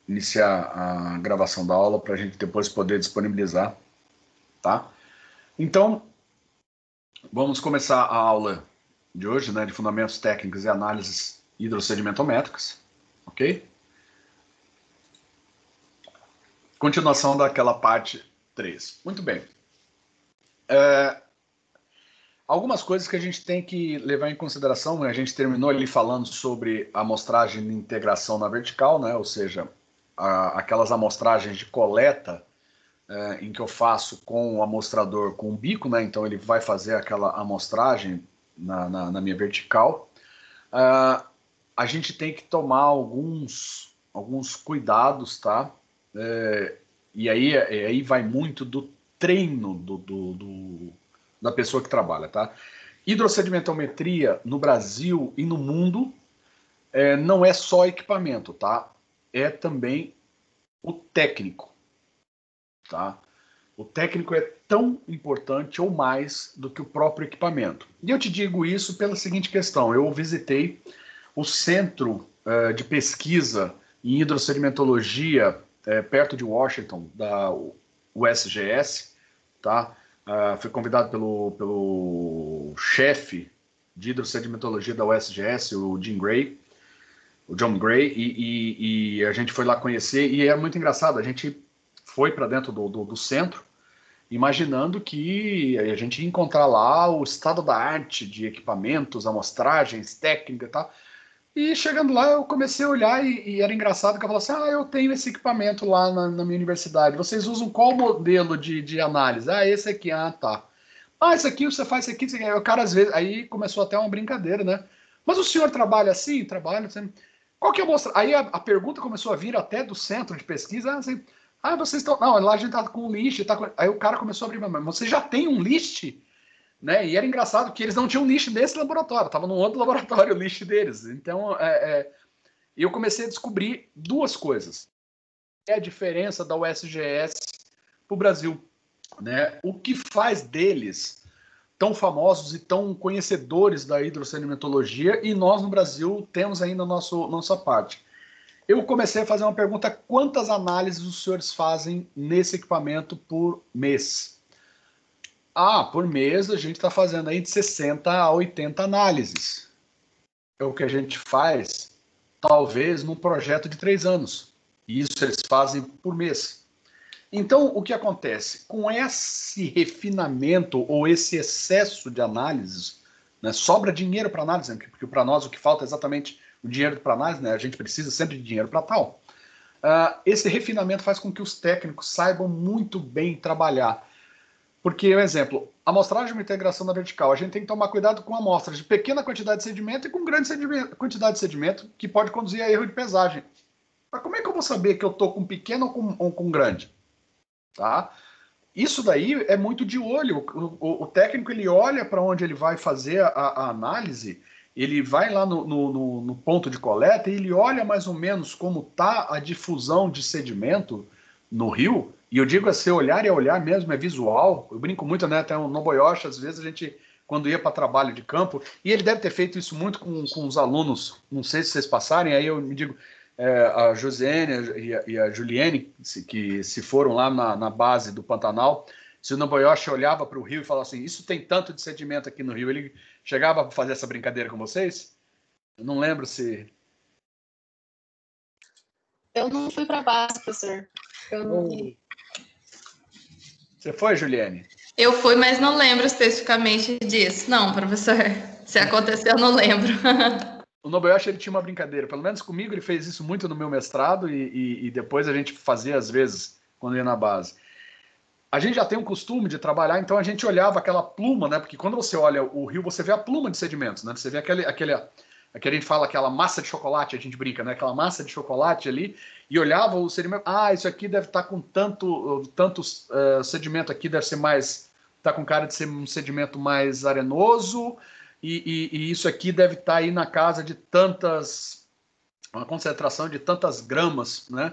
iniciar a gravação da aula para a gente depois poder disponibilizar, tá? Então, vamos começar a aula de hoje, né, de Fundamentos Técnicos e Análises Hidrossedimentamétricas, ok? Continuação daquela parte 3. Muito bem. Algumas coisas que a gente tem que levar em consideração, né? A gente terminou ali falando sobre a amostragem de integração na vertical, né? Ou seja, aquelas amostragens de coleta em que eu faço com o amostrador com o bico, né? Então ele vai fazer aquela amostragem na minha vertical. A gente tem que tomar alguns cuidados, tá? E aí vai muito do treino da pessoa que trabalha, tá? Hidrossedimentametria no Brasil e no mundo não é só equipamento, tá? É também o técnico, tá? O técnico é tão importante ou mais do que o próprio equipamento. E eu te digo isso pela seguinte questão: eu visitei o Centro de Pesquisa em Hidrossedimentologia perto de Washington, da USGS, tá? Fui convidado pelo chefe de hidrossedimentologia da USGS, o John Gray, e a gente foi lá conhecer, e é muito engraçado, a gente foi para dentro do centro, imaginando que a gente ia encontrar lá o estado da arte de equipamentos, amostragens, técnica e tal. E chegando lá, eu comecei a olhar e era engraçado que eu falava assim, eu tenho esse equipamento lá na minha universidade. Vocês usam qual modelo de análise? Esse aqui. Tá. Esse aqui, você faz isso aqui, isso aqui. O cara, às vezes, aí começou até uma brincadeira, né? Mas o senhor trabalha assim? Trabalha assim. Qual que é a mostra? Aí a pergunta começou a vir até do centro de pesquisa, assim, vocês estão... Não, lá a gente tá com um list, tá com... Aí o cara começou a abrir, mas você já tem um list? Né? E era engraçado que eles não tinham lixo nesse laboratório, estava num outro laboratório o lixo deles. Então, eu comecei a descobrir duas coisas. É a diferença da USGS para o Brasil. Né? O que faz deles tão famosos e tão conhecedores da hidrossedimentologia, e nós no Brasil temos ainda nossa parte. Eu comecei a fazer uma pergunta: quantas análises os senhores fazem nesse equipamento por mês? Por mês a gente está fazendo aí de 60 a 80 análises. É o que a gente faz, talvez, num projeto de 3 anos. E isso eles fazem por mês. Então, o que acontece? Com esse refinamento ou esse excesso de análises, né, sobra dinheiro para análise, né, porque para nós o que falta é exatamente o dinheiro para análise, né, a gente precisa sempre de dinheiro para tal. Esse refinamento faz com que os técnicos saibam muito bem trabalhar. Porque, um exemplo, amostragem de uma integração na vertical, a gente tem que tomar cuidado com amostras de pequena quantidade de sedimento e com grande quantidade de sedimento, que pode conduzir a erro de pesagem. Mas como é que eu vou saber que eu estou com pequeno ou com grande? Tá? Isso daí é muito de olho. O técnico, ele olha para onde ele vai fazer a análise, ele vai lá no ponto de coleta e ele olha mais ou menos como está a difusão de sedimento no rio. E eu digo assim, olhar é olhar mesmo, é visual. Eu brinco muito, né? Até no Noboyoshi, às vezes a gente, quando ia para trabalho de campo, e ele deve ter feito isso muito com os alunos, não sei se vocês passarem, aí eu me digo, a Josiane e a Juliane, que se foram lá na base do Pantanal, se o Noboyoshi olhava para o rio e falava assim, isso tem tanto de sedimento aqui no rio, ele chegava a fazer essa brincadeira com vocês? Eu não lembro se... Eu não fui para base, professor. Eu não... Você foi, Juliane? Eu fui, mas não lembro especificamente disso. Não, professor. Se aconteceu, eu não lembro. O Noboyoshi, ele tinha uma brincadeira. Pelo menos comigo, ele fez isso muito no meu mestrado e depois a gente fazia, às vezes, quando ia na base. A gente já tem um costume de trabalhar, então a gente olhava aquela pluma, né? Porque quando você olha o rio, você vê a pluma de sedimentos, né? Você vê aquele a gente fala aquela massa de chocolate, a gente brinca, né? Aquela massa de chocolate ali, e olhava o sedimento, isso aqui deve estar com tantos sedimento aqui, deve ser mais, tá com cara de ser um sedimento mais arenoso, e isso aqui deve estar aí na casa de uma concentração de tantas gramas, né?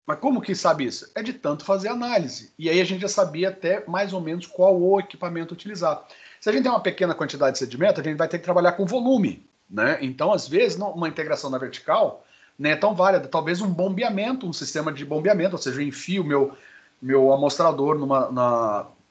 Mas como que sabe isso? É de tanto fazer análise. E aí a gente já sabia até mais ou menos qual o equipamento utilizar. Se a gente tem uma pequena quantidade de sedimento, a gente vai ter que trabalhar com volume. né? Então, às vezes, uma integração na vertical não é tão válida. Talvez um bombeamento, um sistema de bombeamento, ou seja, eu enfio meu amostrador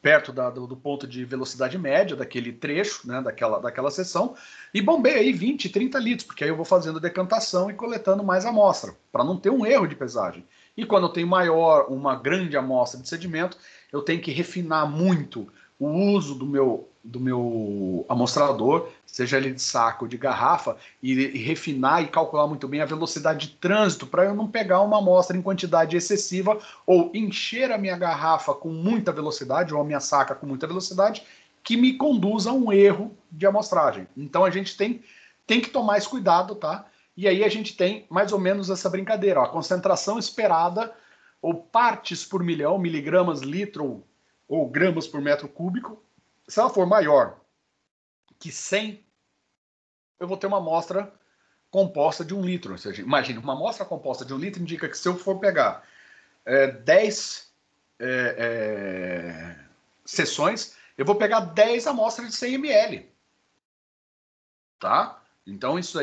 perto do ponto de velocidade média daquele trecho, né, daquela seção, e bombeio aí 20, 30 litros, porque aí eu vou fazendo decantação e coletando mais amostra, para não ter um erro de pesagem. E quando eu tenho uma grande amostra de sedimento, eu tenho que refinar muito o uso do meu amostrador, seja ele de saco ou de garrafa, e refinar e calcular muito bem a velocidade de trânsito para eu não pegar uma amostra em quantidade excessiva ou encher a minha garrafa com muita velocidade ou a minha saca com muita velocidade que me conduza a um erro de amostragem. Então a gente tem que tomar esse cuidado, tá? E aí a gente tem mais ou menos essa brincadeira, ó, a concentração esperada ou partes por milhão, miligramas, litro ou gramas por metro cúbico. Se ela for maior que 100, eu vou ter uma amostra composta de 1 litro. Ou seja, imagine, uma amostra composta de 1 litro indica que se eu for pegar 10 sessões, eu vou pegar 10 amostras de 100 ml. Tá? Então isso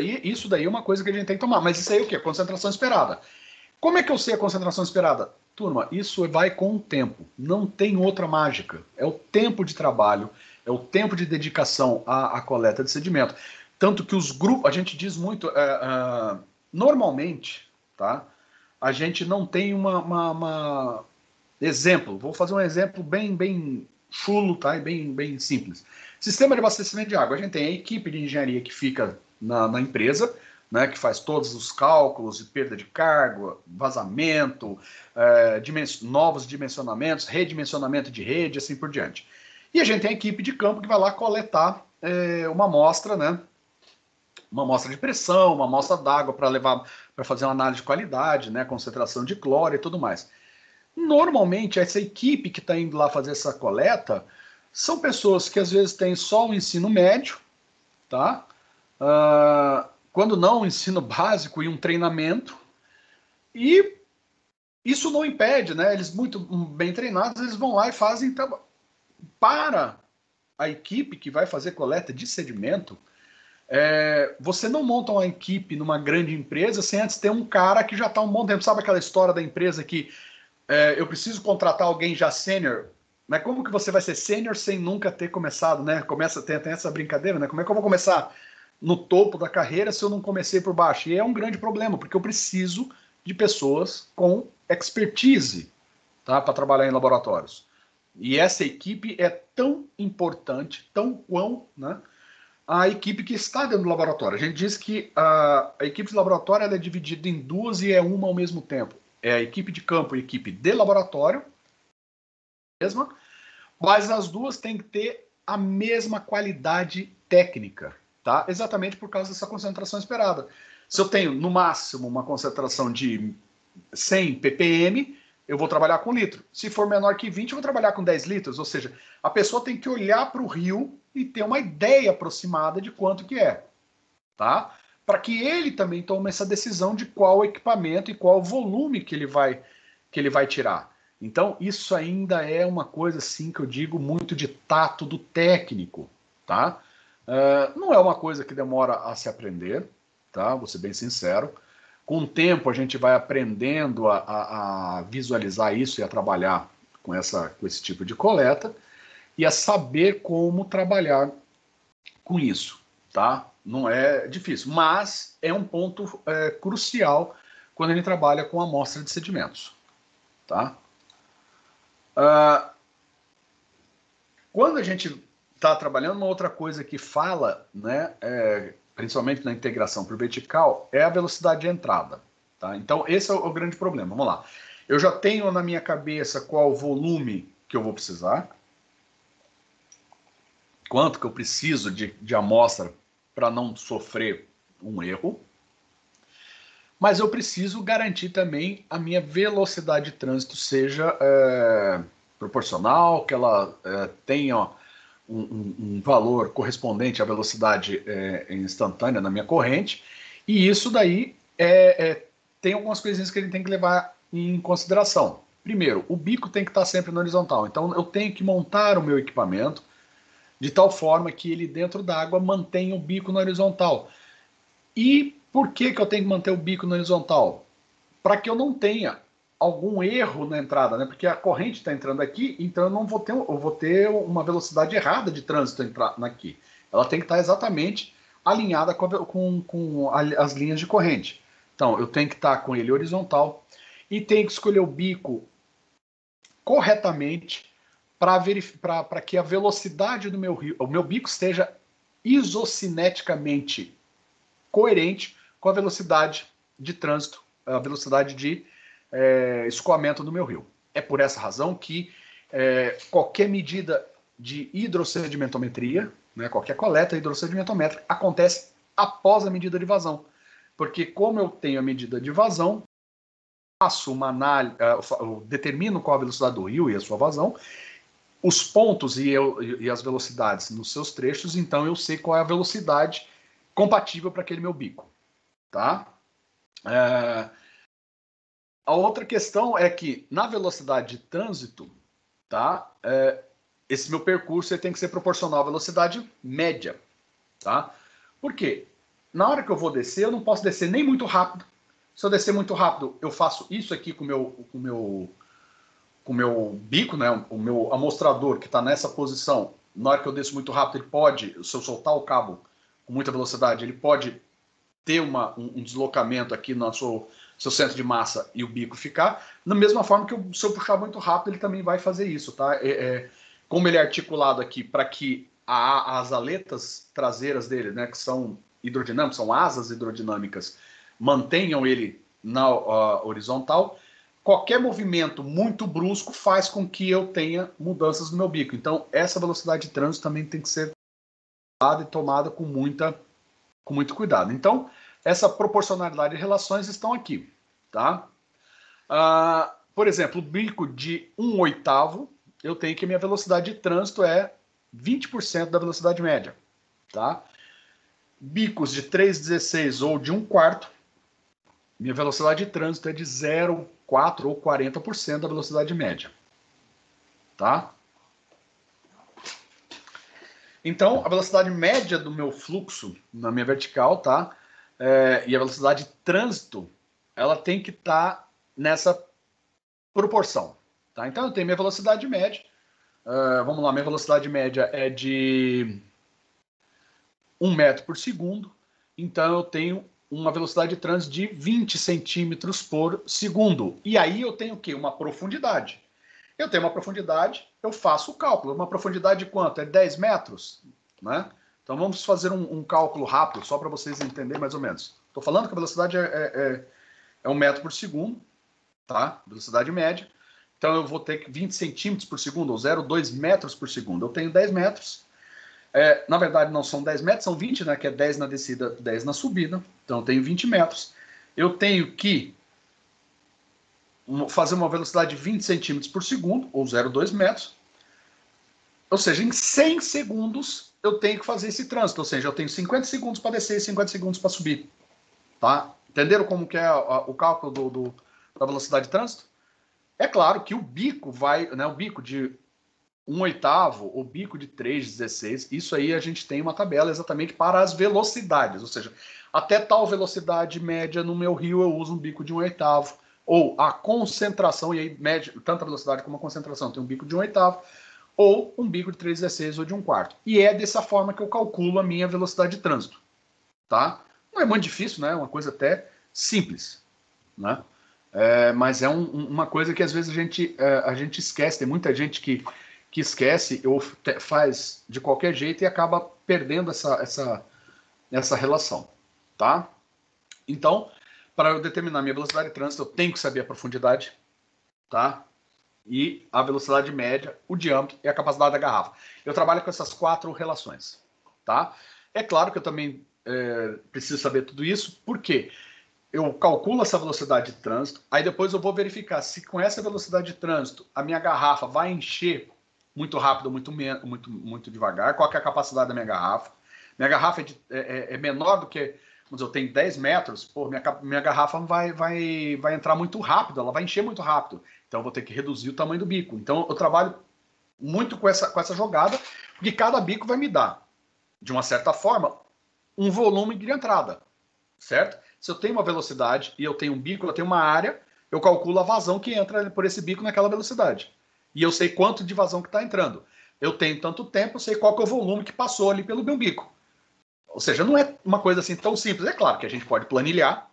daí é uma coisa que a gente tem que tomar. Mas isso aí é o quê? Concentração esperada. Como é que eu sei a concentração esperada? Turma, isso vai com o tempo. Não tem outra mágica. É o tempo de trabalho, é o tempo de dedicação à coleta de sedimento. Tanto que os grupos, a gente diz muito, normalmente, tá? A gente não tem uma exemplo. Vou fazer um exemplo bem chulo, tá? E bem simples. Sistema de abastecimento de água. A gente tem a equipe de engenharia que fica na empresa, né, que faz todos os cálculos de perda de carga, vazamento, novos dimensionamentos, redimensionamento de rede, assim por diante. E a gente tem a equipe de campo que vai lá coletar uma amostra, né, uma amostra de pressão, uma amostra d'água para fazer uma análise de qualidade, né, concentração de cloro e tudo mais. Normalmente, essa equipe que está indo lá fazer essa coleta são pessoas que às vezes têm só o ensino médio, tá? Quando não, um ensino básico e um treinamento. E isso não impede, né? Eles muito bem treinados, eles vão lá e fazem para a equipe que vai fazer coleta de sedimento. Você não monta uma equipe numa grande empresa sem antes ter um cara que já está um bom tempo. Sabe aquela história da empresa que eu preciso contratar alguém já sênior? Mas como que você vai ser sênior sem nunca ter começado, né? Tem essa brincadeira, né? Como é que eu vou começar no topo da carreira se eu não comecei por baixo? E é um grande problema, porque eu preciso de pessoas com expertise, tá? Para trabalhar em laboratórios. E essa equipe é tão importante, tão quão, né, a equipe que está dentro do laboratório. A gente diz que a equipe de laboratório ela é dividida em duas e é uma ao mesmo tempo. É a equipe de campo e a equipe de laboratório, mesma, mas as duas têm que ter a mesma qualidade técnica, tá? Exatamente por causa dessa concentração esperada. Se eu tenho, no máximo, uma concentração de 100 ppm, eu vou trabalhar com litro. Se for menor que 20, eu vou trabalhar com 10 litros. Ou seja, a pessoa tem que olhar para o rio e ter uma ideia aproximada de quanto que é, tá? Para que ele também tome essa decisão de qual equipamento e qual volume que ele vai tirar. Então, isso ainda é uma coisa, assim, que eu digo muito de tato do técnico, tá? Não é uma coisa que demora a se aprender, tá? Vou ser bem sincero. Com o tempo, a gente vai aprendendo a visualizar isso e a trabalhar com esse tipo de coleta e a saber como trabalhar com isso, tá? Não é difícil, mas é um ponto crucial quando a gente trabalha com amostra de sedimentos, tá? Quando a gente está trabalhando, uma outra coisa que fala, né, principalmente na integração por vertical, é a velocidade de entrada, tá? Então, esse é o grande problema. Vamos lá. Eu já tenho na minha cabeça qual volume que eu vou precisar, quanto que eu preciso de amostra para não sofrer um erro, mas eu preciso garantir também a minha velocidade de trânsito seja proporcional, que ela tenha um valor correspondente à velocidade instantânea na minha corrente, e isso daí tem algumas coisinhas que a gente tem que levar em consideração. Primeiro, o bico tem que estar sempre na horizontal, então eu tenho que montar o meu equipamento de tal forma que ele dentro da água mantenha o bico na horizontal. E por que eu tenho que manter o bico na horizontal? Para que eu não tenha algum erro na entrada, né? Porque a corrente está entrando aqui, então eu vou ter uma velocidade errada de trânsito aqui. Ela tem que estar exatamente alinhada com as linhas de corrente. Então, eu tenho que estar com ele horizontal e tenho que escolher o bico corretamente para que a velocidade do o meu bico esteja isocineticamente coerente com a velocidade de trânsito, a velocidade de escoamento do meu rio. É por essa razão que qualquer medida de hidrossedimentometria, né, qualquer coleta hidrossedimentométrica, acontece após a medida de vazão. Porque como eu tenho a medida de vazão, faço uma análise, eu determino qual a velocidade do rio e a sua vazão, os pontos e as velocidades nos seus trechos, então eu sei qual é a velocidade compatível para aquele meu bico. Tá? A outra questão é que na velocidade de trânsito, tá? Esse meu percurso tem que ser proporcional à velocidade média. Tá? Por quê? Na hora que eu vou descer, eu não posso descer nem muito rápido. Se eu descer muito rápido, eu faço isso aqui com o meu bico, né? O meu amostrador que está nessa posição. Na hora que eu desço muito rápido, ele pode, se eu soltar o cabo com muita velocidade, ele pode ter um deslocamento aqui no seu centro de massa e o bico ficar. Da mesma forma que se eu puxar muito rápido, ele também vai fazer isso, tá? Como ele é articulado aqui para que as aletas traseiras dele, né, que são hidrodinâmicas, são asas hidrodinâmicas, mantenham ele na horizontal, qualquer movimento muito brusco faz com que eu tenha mudanças no meu bico. Então, essa velocidade de trânsito também tem que ser tomada com muito cuidado. Então, essa proporcionalidade de relações estão aqui. Tá? Por exemplo, o bico de 1/8, eu tenho que minha velocidade de trânsito é 20% da velocidade média. Tá? Bicos de 3/16 ou de 1/4, minha velocidade de trânsito é de 0,4 ou 40% da velocidade média. Tá? Então, a velocidade média do meu fluxo na minha vertical, tá? E a velocidade de trânsito, ela tem que estar nessa proporção. Tá? Então, eu tenho minha velocidade média. Vamos lá, minha velocidade média é de 1 metro por segundo. Então, eu tenho uma velocidade de trânsito de 20 centímetros por segundo. E aí eu tenho o quê? Uma profundidade. Eu tenho uma profundidade, eu faço o cálculo. Uma profundidade de quanto? É 10 metros? Né? Então vamos fazer um cálculo rápido, só para vocês entenderem mais ou menos. Estou falando que a velocidade é 1 metro por segundo, tá? Velocidade média. Então eu vou ter 20 centímetros por segundo, ou 0,2 metros por segundo. Eu tenho 10 metros. Na verdade não são 10 metros, são 20, né? Que é 10 na descida, 10 na subida. Então eu tenho 20 metros. Eu tenho que fazer uma velocidade de 20 centímetros por segundo, ou 0,2 metros. Ou seja, em 100 segundos eu tenho que fazer esse trânsito. Ou seja, eu tenho 50 segundos para descer e 50 segundos para subir. Tá? Entenderam como que é o cálculo da velocidade de trânsito? É claro que o bico né, o bico de 1/8, o bico de 3/16, isso aí a gente tem uma tabela exatamente para as velocidades. Ou seja, até tal velocidade média no meu rio eu uso um bico de 1/8. Ou a concentração, e aí mede tanto a velocidade como a concentração, tem um bico de 1/8, ou um bico de 3/16 ou de 1/4. E é dessa forma que eu calculo a minha velocidade de trânsito. Tá? Não é muito difícil, né? É uma coisa até simples. Né? Mas é uma coisa que às vezes a gente esquece. Tem muita gente que esquece ou faz de qualquer jeito e acaba perdendo essa relação. Tá? Então, para eu determinar minha velocidade de trânsito, eu tenho que saber a profundidade, tá? E a velocidade média, o diâmetro e a capacidade da garrafa. Eu trabalho com essas 4 relações, tá? É claro que eu também preciso saber tudo isso, porque eu calculo essa velocidade de trânsito, aí depois eu vou verificar se com essa velocidade de trânsito a minha garrafa vai encher muito rápido ou muito devagar, qual que é a capacidade da minha garrafa. Minha garrafa é menor do que... Mas eu tenho 10 metros, pô, minha garrafa vai entrar muito rápido, ela vai encher muito rápido. Então eu vou ter que reduzir o tamanho do bico. Então eu trabalho muito com essa jogada, porque cada bico vai me dar, de uma certa forma, um volume de entrada. certo? Se eu tenho uma velocidade e eu tenho um bico, eu tenho uma área, eu calculo a vazão que entra por esse bico naquela velocidade. E eu sei quanto de vazão que está entrando. Eu tenho tanto tempo, eu sei qual que é o volume que passou ali pelo meu bico. Ou seja, não é uma coisa assim tão simples. É claro que a gente pode planilhar,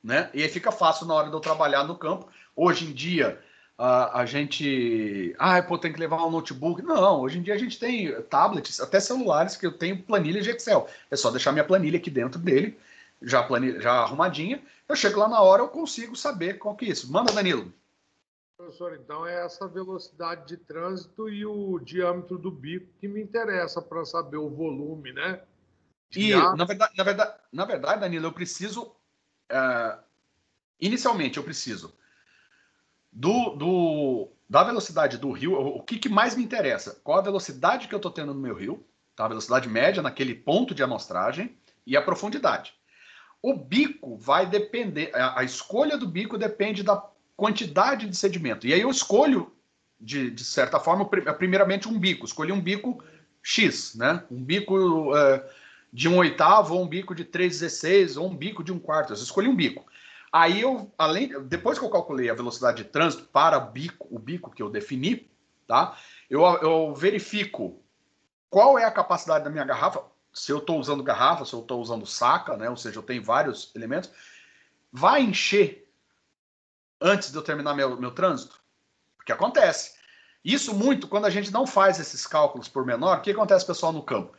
né? E aí fica fácil na hora de eu trabalhar no campo. Hoje em dia, a gente... pô, tem que levar um notebook. Não, hoje em dia a gente tem tablets, até celulares, que eu tenho planilha de Excel. É só deixar minha planilha aqui dentro dele, já arrumadinha. Eu chego lá na hora, eu consigo saber qual que é isso. Manda, Danilo. Professor, então é essa velocidade de trânsito e o diâmetro do bico que me interessa para saber o volume, né? E, na verdade, Danilo, eu preciso... inicialmente, eu preciso da velocidade do rio. O que mais me interessa? Qual a velocidade que eu estou tendo no meu rio? Tá? A velocidade média naquele ponto de amostragem e a profundidade. O bico vai depender... A escolha do bico depende da quantidade de sedimento. E aí eu escolho, de certa forma, primeiramente um bico. Escolhi um bico X, né? Um bico de 1/8, ou um bico de 3/16, ou um bico de 1/4. Eu escolhi um bico. Aí depois que eu calculei a velocidade de trânsito para o bico que eu defini, tá? Eu verifico qual é a capacidade da minha garrafa. Se eu estou usando garrafa, se eu estou usando saca, né? Ou seja, eu tenho vários elementos. Vai encher antes de eu terminar meu trânsito? Porque acontece. Isso muito quando a gente não faz esses cálculos por menor. O que acontece, pessoal, no campo?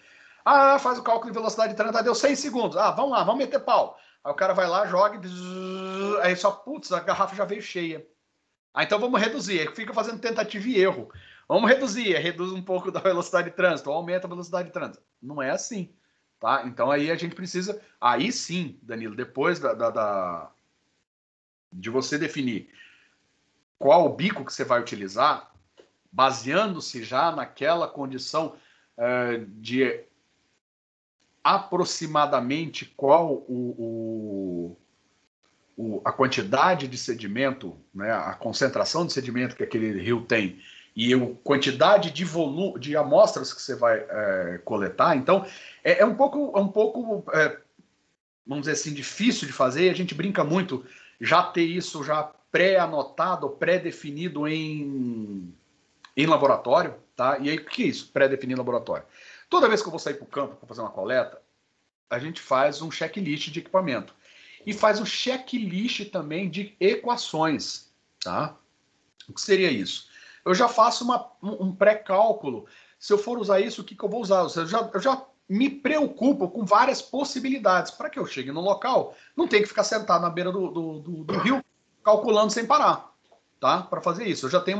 Faz o cálculo de velocidade de trânsito, deu 100 segundos. Vamos lá, vamos meter pau. Aí o cara vai lá, joga, aí só, putz, a garrafa já veio cheia. Então vamos reduzir. Aí fica fazendo tentativa e erro. Vamos reduzir, reduz um pouco da velocidade de trânsito, aumenta a velocidade de trânsito. Não é assim, tá? Então aí a gente precisa, aí sim, Danilo, depois de você definir qual o bico que você vai utilizar, baseando-se já naquela condição de aproximadamente qual a quantidade de sedimento, né, a concentração de sedimento que aquele rio tem e a quantidade de volume, de amostras que você vai coletar. Então, é um pouco, vamos dizer assim, difícil de fazer. A gente brinca muito já ter isso já pré-anotado, pré-definido em laboratório, tá? E aí, o que é isso? Pré-definir laboratório. Toda vez que eu vou sair para o campo para fazer uma coleta, a gente faz um checklist de equipamento. E faz um checklist também de equações, tá? O que seria isso? Eu já faço um pré-cálculo. Se eu for usar isso, o que eu vou usar? Eu já me preocupo com várias possibilidades. Para que eu chegue no local, não tenho que ficar sentado na beira do rio, calculando sem parar, tá? Para fazer isso. Eu já tenho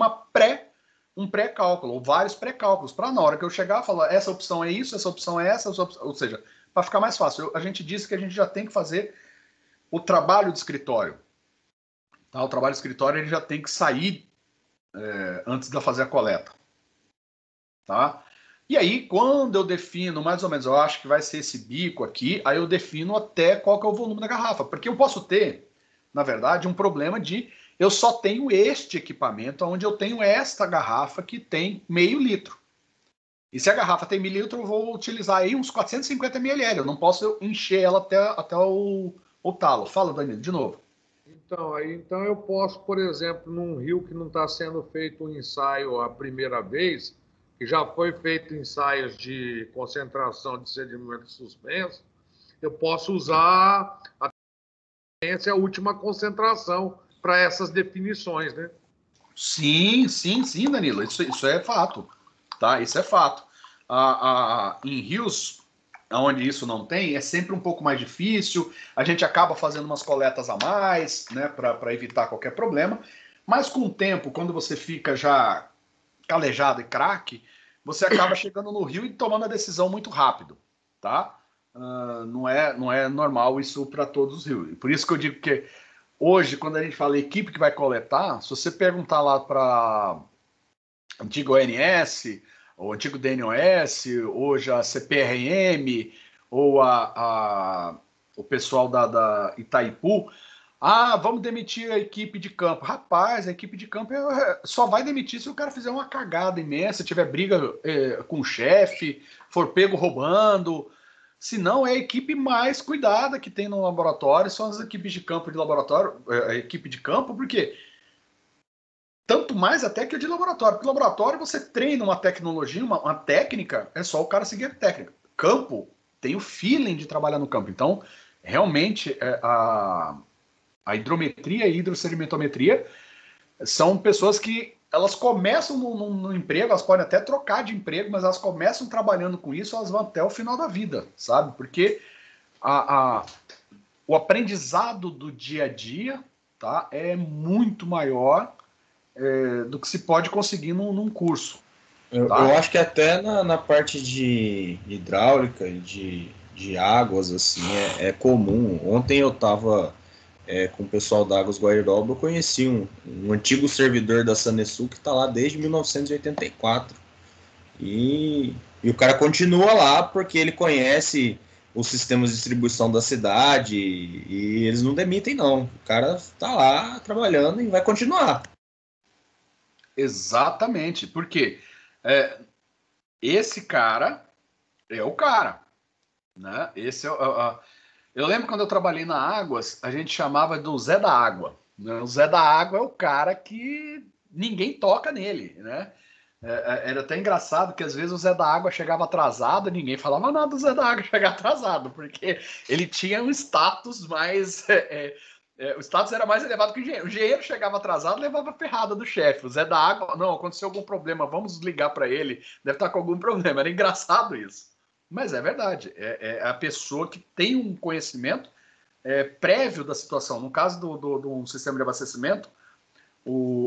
um pré-cálculo, ou vários pré-cálculos, para na hora que eu chegar, falar, essa opção é isso, essa opção é essa opção... Ou seja, para ficar mais fácil. A gente disse que a gente já tem que fazer o trabalho de escritório. Tá? O trabalho de escritório ele já tem que sair antes de fazer a coleta. Tá? E aí, quando eu defino, mais ou menos, eu acho que vai ser esse bico aqui, aí eu defino até qual que é o volume da garrafa. Porque eu posso ter, na verdade, um problema de eu só tenho este equipamento, onde eu tenho esta garrafa que tem meio litro. E se a garrafa tem 1.000 litros, eu vou utilizar aí uns 450 ml. Eu não posso encher ela até o talo. Fala, Danilo, de novo. Então eu posso, por exemplo, num rio que não está sendo feito um ensaio a primeira vez, que já foi feito ensaios de concentração de sedimento suspenso, eu posso usar a última concentração para essas definições, né? Sim, Danilo. Isso é fato. Tá? Isso é fato. Em rios onde isso não tem, é sempre um pouco mais difícil. A gente acaba fazendo umas coletas a mais, né, para evitar qualquer problema. Mas com o tempo, quando você fica já calejado e craque, você acaba chegando no rio e tomando a decisão muito rápido, tá? Não é normal isso para todos os rios. Por isso que eu digo que hoje, quando a gente fala equipe que vai coletar, se você perguntar lá para antigo ONS, o antigo DNOS, hoje a CPRM, ou o pessoal da Itaipu, vamos demitir a equipe de campo. Rapaz, a equipe de campo só vai demitir se o cara fizer uma cagada imensa, tiver briga com o chefe, for pego roubando, Se não, é a equipe mais cuidada que tem no laboratório, são as equipes de campo de laboratório, a equipe de campo, porque tanto mais até que a de laboratório. Porque laboratório você treina uma tecnologia, uma técnica, é só o cara seguir a técnica. Campo tem o feeling de trabalhar no campo. Então, realmente, a hidrometria e a hidrossedimentometria são pessoas que elas começam no emprego, elas podem até trocar de emprego, mas elas começam trabalhando com isso, elas vão até o final da vida, sabe? Porque o aprendizado do dia a dia, tá, é muito maior do que se pode conseguir num curso. Tá? Eu acho que até na parte de hidráulica e de águas, assim, é comum. Ontem eu estava com o pessoal da Águas Guairoba, eu conheci um antigo servidor da Sanesul que está lá desde 1984. E o cara continua lá porque ele conhece os sistemas de distribuição da cidade e eles não demitem, não. O cara está lá trabalhando e vai continuar. Exatamente, porque esse cara é o cara, né? Esse eu lembro quando eu trabalhei na Águas, a gente chamava do Zé da Água, né? O Zé da Água é o cara que ninguém toca nele, né? Era até engraçado que às vezes o Zé da Água chegava atrasado e ninguém falava nada do Zé da Água chegar atrasado, porque ele tinha um status mais... o status era mais elevado que o engenheiro. O engenheiro chegava atrasado, levava a ferrada do chefe. O Zé da Água, não, aconteceu algum problema, vamos ligar para ele, deve estar com algum problema. Era engraçado isso. Mas é verdade, é a pessoa que tem um conhecimento prévio da situação. No caso do sistema de abastecimento,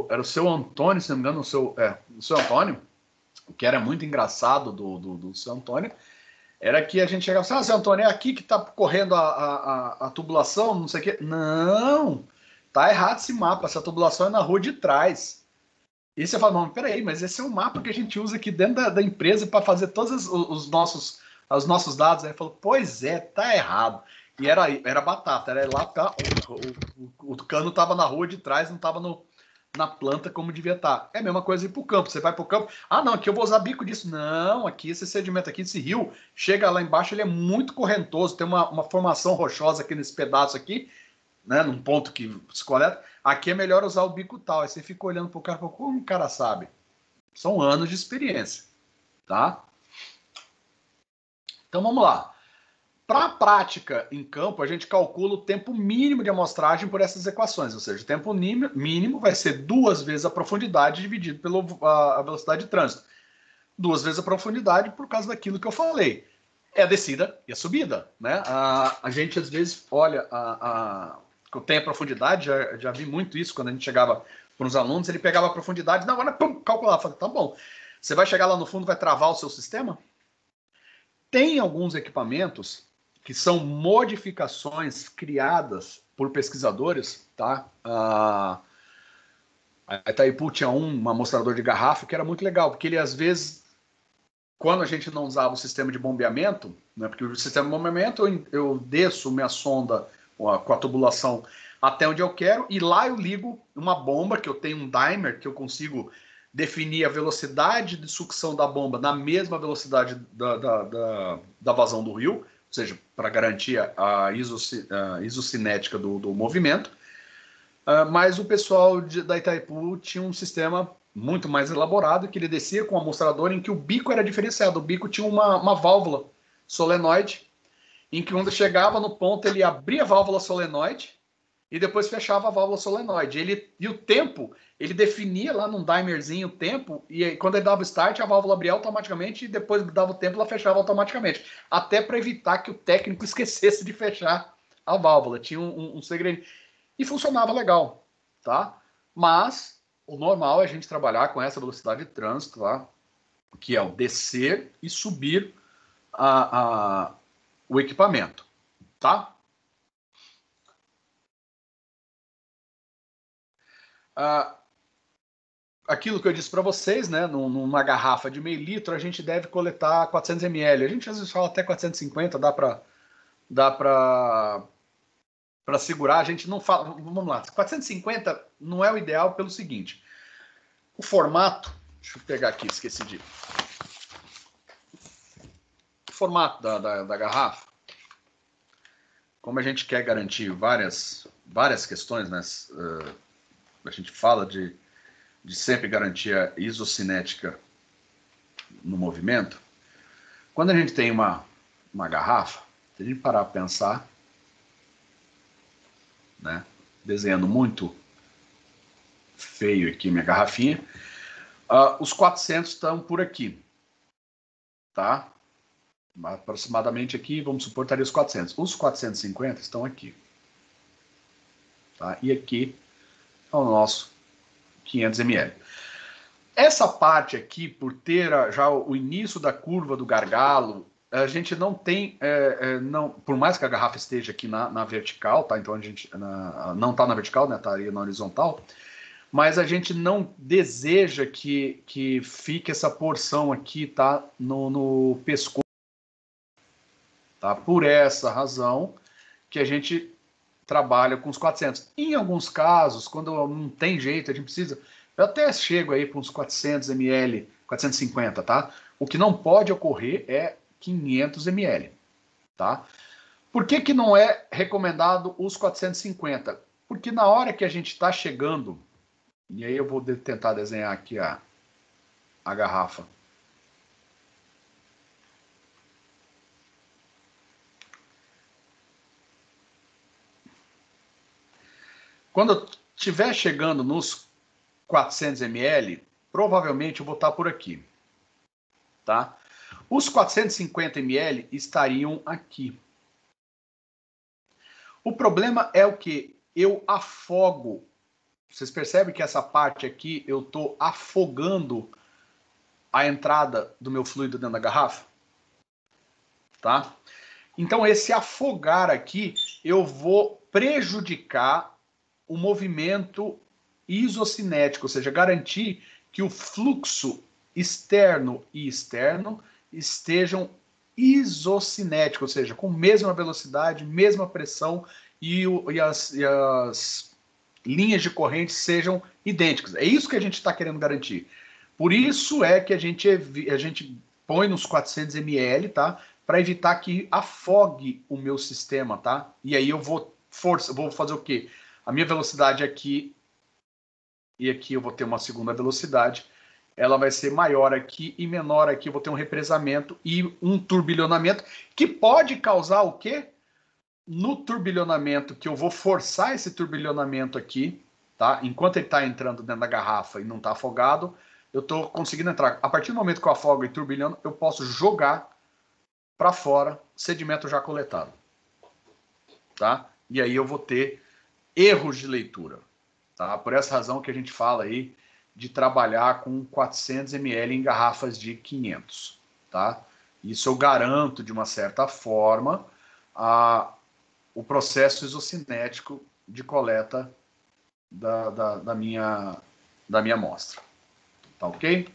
era o seu Antônio, se não me engano, o seu Antônio, que era muito engraçado do seu Antônio, era que a gente chegava assim, seu Antônio, é aqui que está correndo a tubulação, não sei o quê. Não, tá errado esse mapa, essa tubulação é na rua de trás. E você fala, não, peraí, mas esse é um mapa que a gente usa aqui dentro da empresa para fazer todos os nossos dados. Aí falou, pois é, tá errado. E era batata, era lá, tá, o cano estava na rua de trás, não estava na planta como devia estar. É a mesma coisa ir para o campo. Você vai para o campo, não, aqui eu vou usar bico disso. Não, aqui esse sedimento aqui, esse rio, chega lá embaixo, ele é muito correntoso, tem uma formação rochosa aqui nesse pedaço aqui, né, num ponto que se coleta. Aqui é melhor usar o bico tal. Aí você fica olhando para o cara e fala, como o cara sabe? São anos de experiência, tá? Então vamos lá. Para a prática em campo, a gente calcula o tempo mínimo de amostragem por essas equações, ou seja, o tempo mínimo vai ser 2 vezes a profundidade dividido pela velocidade de trânsito. 2 vezes a profundidade por causa daquilo que eu falei. É a descida e a subida, né? A gente às vezes olha, eu tenho a profundidade, já vi muito isso quando a gente chegava para os alunos, ele pegava a profundidade, na hora, pum, calculava, falava, tá bom, você vai chegar lá no fundo, vai travar o seu sistema? Tem alguns equipamentos que são modificações criadas por pesquisadores, tá? A Itaipu tinha um amostrador de garrafa que era muito legal, porque ele às vezes, quando a gente não usava o sistema de bombeamento, né, porque o sistema de bombeamento eu desço minha sonda com a tubulação até onde eu quero, e lá eu ligo uma bomba, que eu tenho um dimer, que eu consigo definir a velocidade de sucção da bomba na mesma velocidade da vazão do rio, ou seja, para garantir a isocinética do movimento. Mas o pessoal da Itaipu tinha um sistema muito mais elaborado, que ele descia com um amostrador em que o bico era diferenciado. O bico tinha uma válvula solenoide, em que quando chegava no ponto, ele abria a válvula solenoide e depois fechava a válvula solenoide. E o tempo, ele definia lá num dimerzinho o tempo, e aí, quando ele dava o start, a válvula abria automaticamente, e depois dava o tempo, ela fechava automaticamente. Até para evitar que o técnico esquecesse de fechar a válvula. Tinha um segredo. E funcionava legal, tá? Mas o normal é a gente trabalhar com essa velocidade de trânsito, tá? Que é o descer e subir o equipamento, tá? Aquilo que eu disse para vocês, né? Numa garrafa de meio litro, a gente deve coletar 400 ml. A gente às vezes fala até 450, dá para segurar. A gente não fala... Vamos lá, 450 não é o ideal pelo seguinte. O formato... Deixa eu pegar aqui, esqueci de... formato da garrafa, como a gente quer garantir várias questões, né? A gente fala de sempre garantir a isocinética no movimento. Quando a gente tem uma garrafa, se a gente parar para pensar, né? Desenhando muito feio aqui minha garrafinha, os 400 estão por aqui, tá? Aproximadamente aqui, vamos supor, estaria os 400. Os 450 estão aqui, tá? E aqui é o nosso 500 ml. Essa parte aqui, por ter já o início da curva do gargalo, a gente não tem, por mais que a garrafa esteja aqui na vertical, tá? Então a gente não está na vertical, né? Estaria na horizontal, mas a gente não deseja que fique essa porção aqui, tá? No pescoço, tá? Por essa razão que a gente trabalha com os 400. Em alguns casos, quando não tem jeito, a gente precisa... Eu até chego aí para uns 400 ml, 450, tá? O que não pode ocorrer é 500 ml, tá? Por que não é recomendado os 450? Porque na hora que a gente está chegando, e aí eu vou tentar desenhar aqui a garrafa. Quando eu estiver chegando nos 400 ml, provavelmente eu vou estar por aqui, tá? Os 450 ml estariam aqui. O problema é o que? Eu afogo. Vocês percebem que essa parte aqui, eu estou afogando a entrada do meu fluido dentro da garrafa? Tá? Então, esse afogar aqui, eu vou prejudicar o movimento isocinético, ou seja, garantir que o fluxo externo e externo estejam isocinéticos, ou seja, com mesma velocidade, mesma pressão e as linhas de corrente sejam idênticas. É isso que a gente está querendo garantir. Por isso é que a gente põe nos 400 ml, tá? Para evitar que afogue o meu sistema, tá? E aí eu vou fazer o quê? A minha velocidade aqui e aqui eu vou ter uma segunda velocidade, ela vai ser maior aqui e menor aqui, eu vou ter um represamento e um turbilhonamento, que pode causar o quê? No turbilhonamento, que eu vou forçar esse turbilhonamento aqui, tá? Enquanto ele está entrando dentro da garrafa e não está afogado, eu estou conseguindo entrar. A partir do momento que eu afogo e turbilhono, eu posso jogar para fora sedimento já coletado, tá? E aí eu vou ter erros de leitura. Tá? Por essa razão que a gente fala aí de trabalhar com 400 ml em garrafas de 500. Tá? Isso eu garanto, de uma certa forma, o processo isocinético de coleta da minha amostra. Tá ok?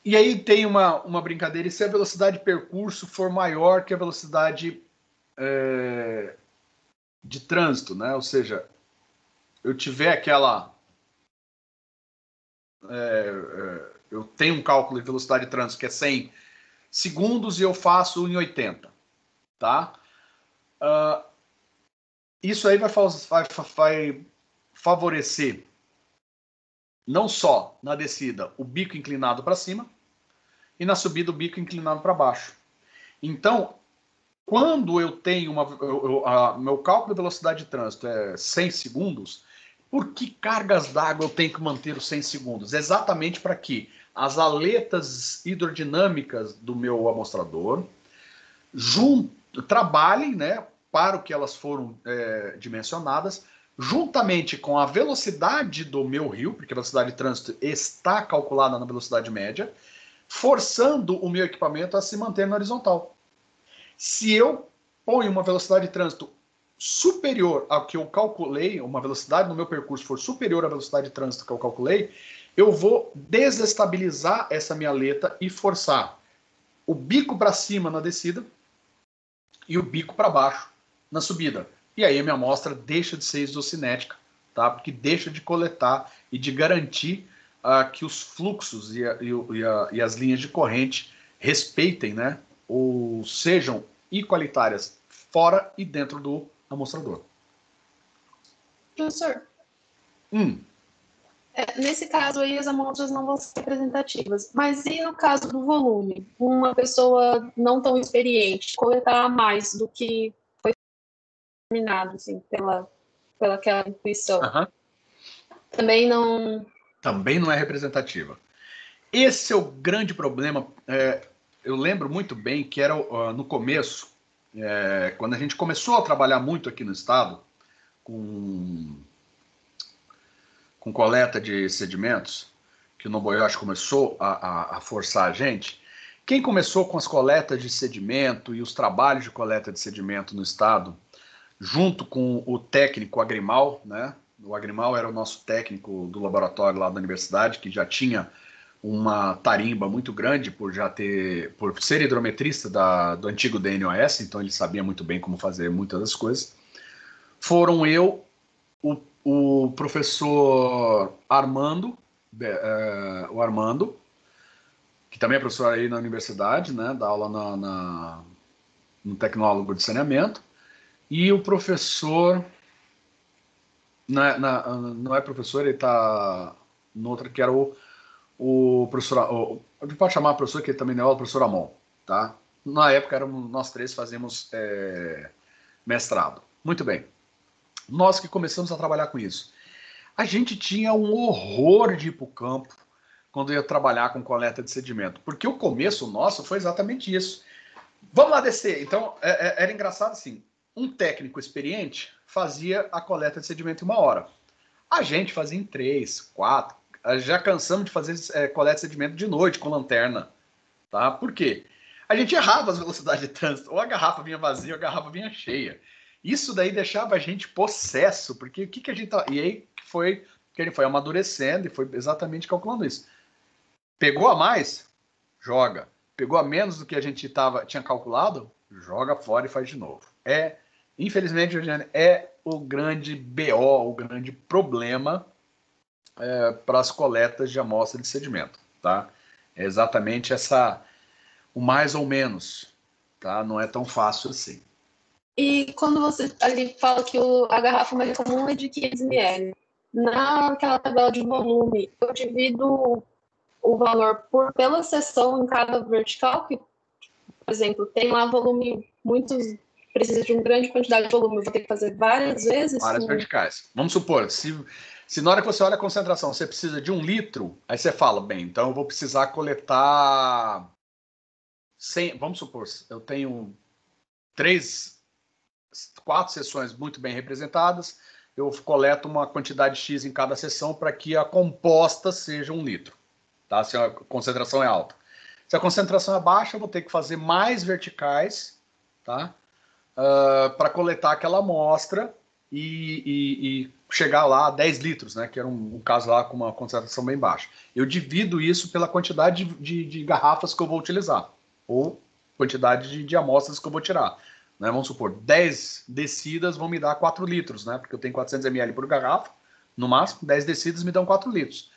E aí tem uma brincadeira, e se a velocidade de percurso for maior que a velocidade de trânsito, né? Ou seja, eu tiver aquela... eu tenho um cálculo de velocidade de trânsito que é 100 segundos e eu faço em 80, tá? Isso aí vai favorecer não só na descida o bico inclinado para cima e na subida o bico inclinado para baixo. Então, quando eu tenho meu cálculo de velocidade de trânsito é 100 segundos, por que cargas d'água eu tenho que manter os 100 segundos? Exatamente para que as aletas hidrodinâmicas do meu amostrador trabalhem, né, para o que elas foram dimensionadas, juntamente com a velocidade do meu rio, porque a velocidade de trânsito está calculada na velocidade média, forçando o meu equipamento a se manter na horizontal. Se eu ponho uma velocidade de trânsito superior ao que eu calculei, uma velocidade no meu percurso for superior à velocidade de trânsito que eu calculei, eu vou desestabilizar essa minha aleta e forçar o bico para cima na descida e o bico para baixo na subida. E aí a minha amostra deixa de ser isocinética, tá? Porque deixa de coletar e de garantir que os fluxos e as linhas de corrente respeitem, né? Ou sejam igualitárias fora e dentro do amostrador. Professor, Hum. nesse caso aí as amostras não vão ser representativas, mas e no caso do volume? Uma pessoa não tão experiente coletar mais do que foi determinado, assim, pela aquela intuição. Também não é representativa. Esse é o grande problema. Eu lembro muito bem que era no começo, quando a gente começou a trabalhar muito aqui no estado, com coleta de sedimentos, que o Noboyoshi começou a forçar a gente. Quem começou com as coletas de sedimento e os trabalhos de coleta de sedimento no estado, junto com o técnico Agrimal, né? O Agrimal era o nosso técnico do laboratório lá da universidade, que já tinha uma tarimba muito grande por ser hidrometrista do antigo DNOS, então ele sabia muito bem como fazer muitas das coisas. Foram o professor Armando, que também é professor aí na universidade, né, dá aula no tecnólogo de saneamento, e o professor, não é professor, ele está no outro, que era o professor, a gente pode chamar o professor, que ele também não é o professor Amon, tá? Na época, nós três fazíamos mestrado. Muito bem. Nós que começamos a trabalhar com isso. A gente tinha um horror de ir para o campo quando ia trabalhar com coleta de sedimento, porque o começo nosso foi exatamente isso. Vamos lá descer. Então, era engraçado assim, um técnico experiente fazia a coleta de sedimento em 1 hora. A gente fazia em 3, 4. Já cansamos de fazer coleta de sedimento de noite com lanterna. Tá? Por quê? A gente errava as velocidades de trânsito. Ou a garrafa vinha vazia ou a garrafa vinha cheia. Isso daí deixava a gente possesso, porque o que a gente tá... E aí foi que ele foi amadurecendo e foi exatamente calculando isso. Pegou a mais? Joga. Pegou a menos do que a gente tinha calculado? Joga fora e faz de novo. Infelizmente, Eugênio, é o grande BO, o grande problema para as coletas de amostra de sedimento, tá? É exatamente o mais ou menos, tá? Não é tão fácil assim. E quando você ali fala que a garrafa mais comum é de 500 ml, naquela tabela de volume, eu divido o valor pela seção em cada vertical, que, por exemplo, tem lá volume precisa de uma grande quantidade de volume, eu vou ter que fazer várias vezes. Várias verticais. Vamos supor, se na hora que você olha a concentração, você precisa de 1 litro, aí você fala, bem, então eu vou precisar coletar 100, vamos supor, eu tenho 4 sessões muito bem representadas, eu coleto uma quantidade X em cada sessão para que a composta seja 1 litro, tá? Se a concentração é alta. Se a concentração é baixa, eu vou ter que fazer mais verticais, tá? Para coletar aquela amostra e chegar lá a 10 litros, né? Que era um caso lá com uma concentração bem baixa. Eu divido isso pela quantidade de garrafas que eu vou utilizar, ou quantidade de amostras que eu vou tirar. Né? Vamos supor, 10 descidas vão me dar 4 litros, né? Porque eu tenho 400 ml por garrafa, no máximo, 10 descidas me dão 4 litros.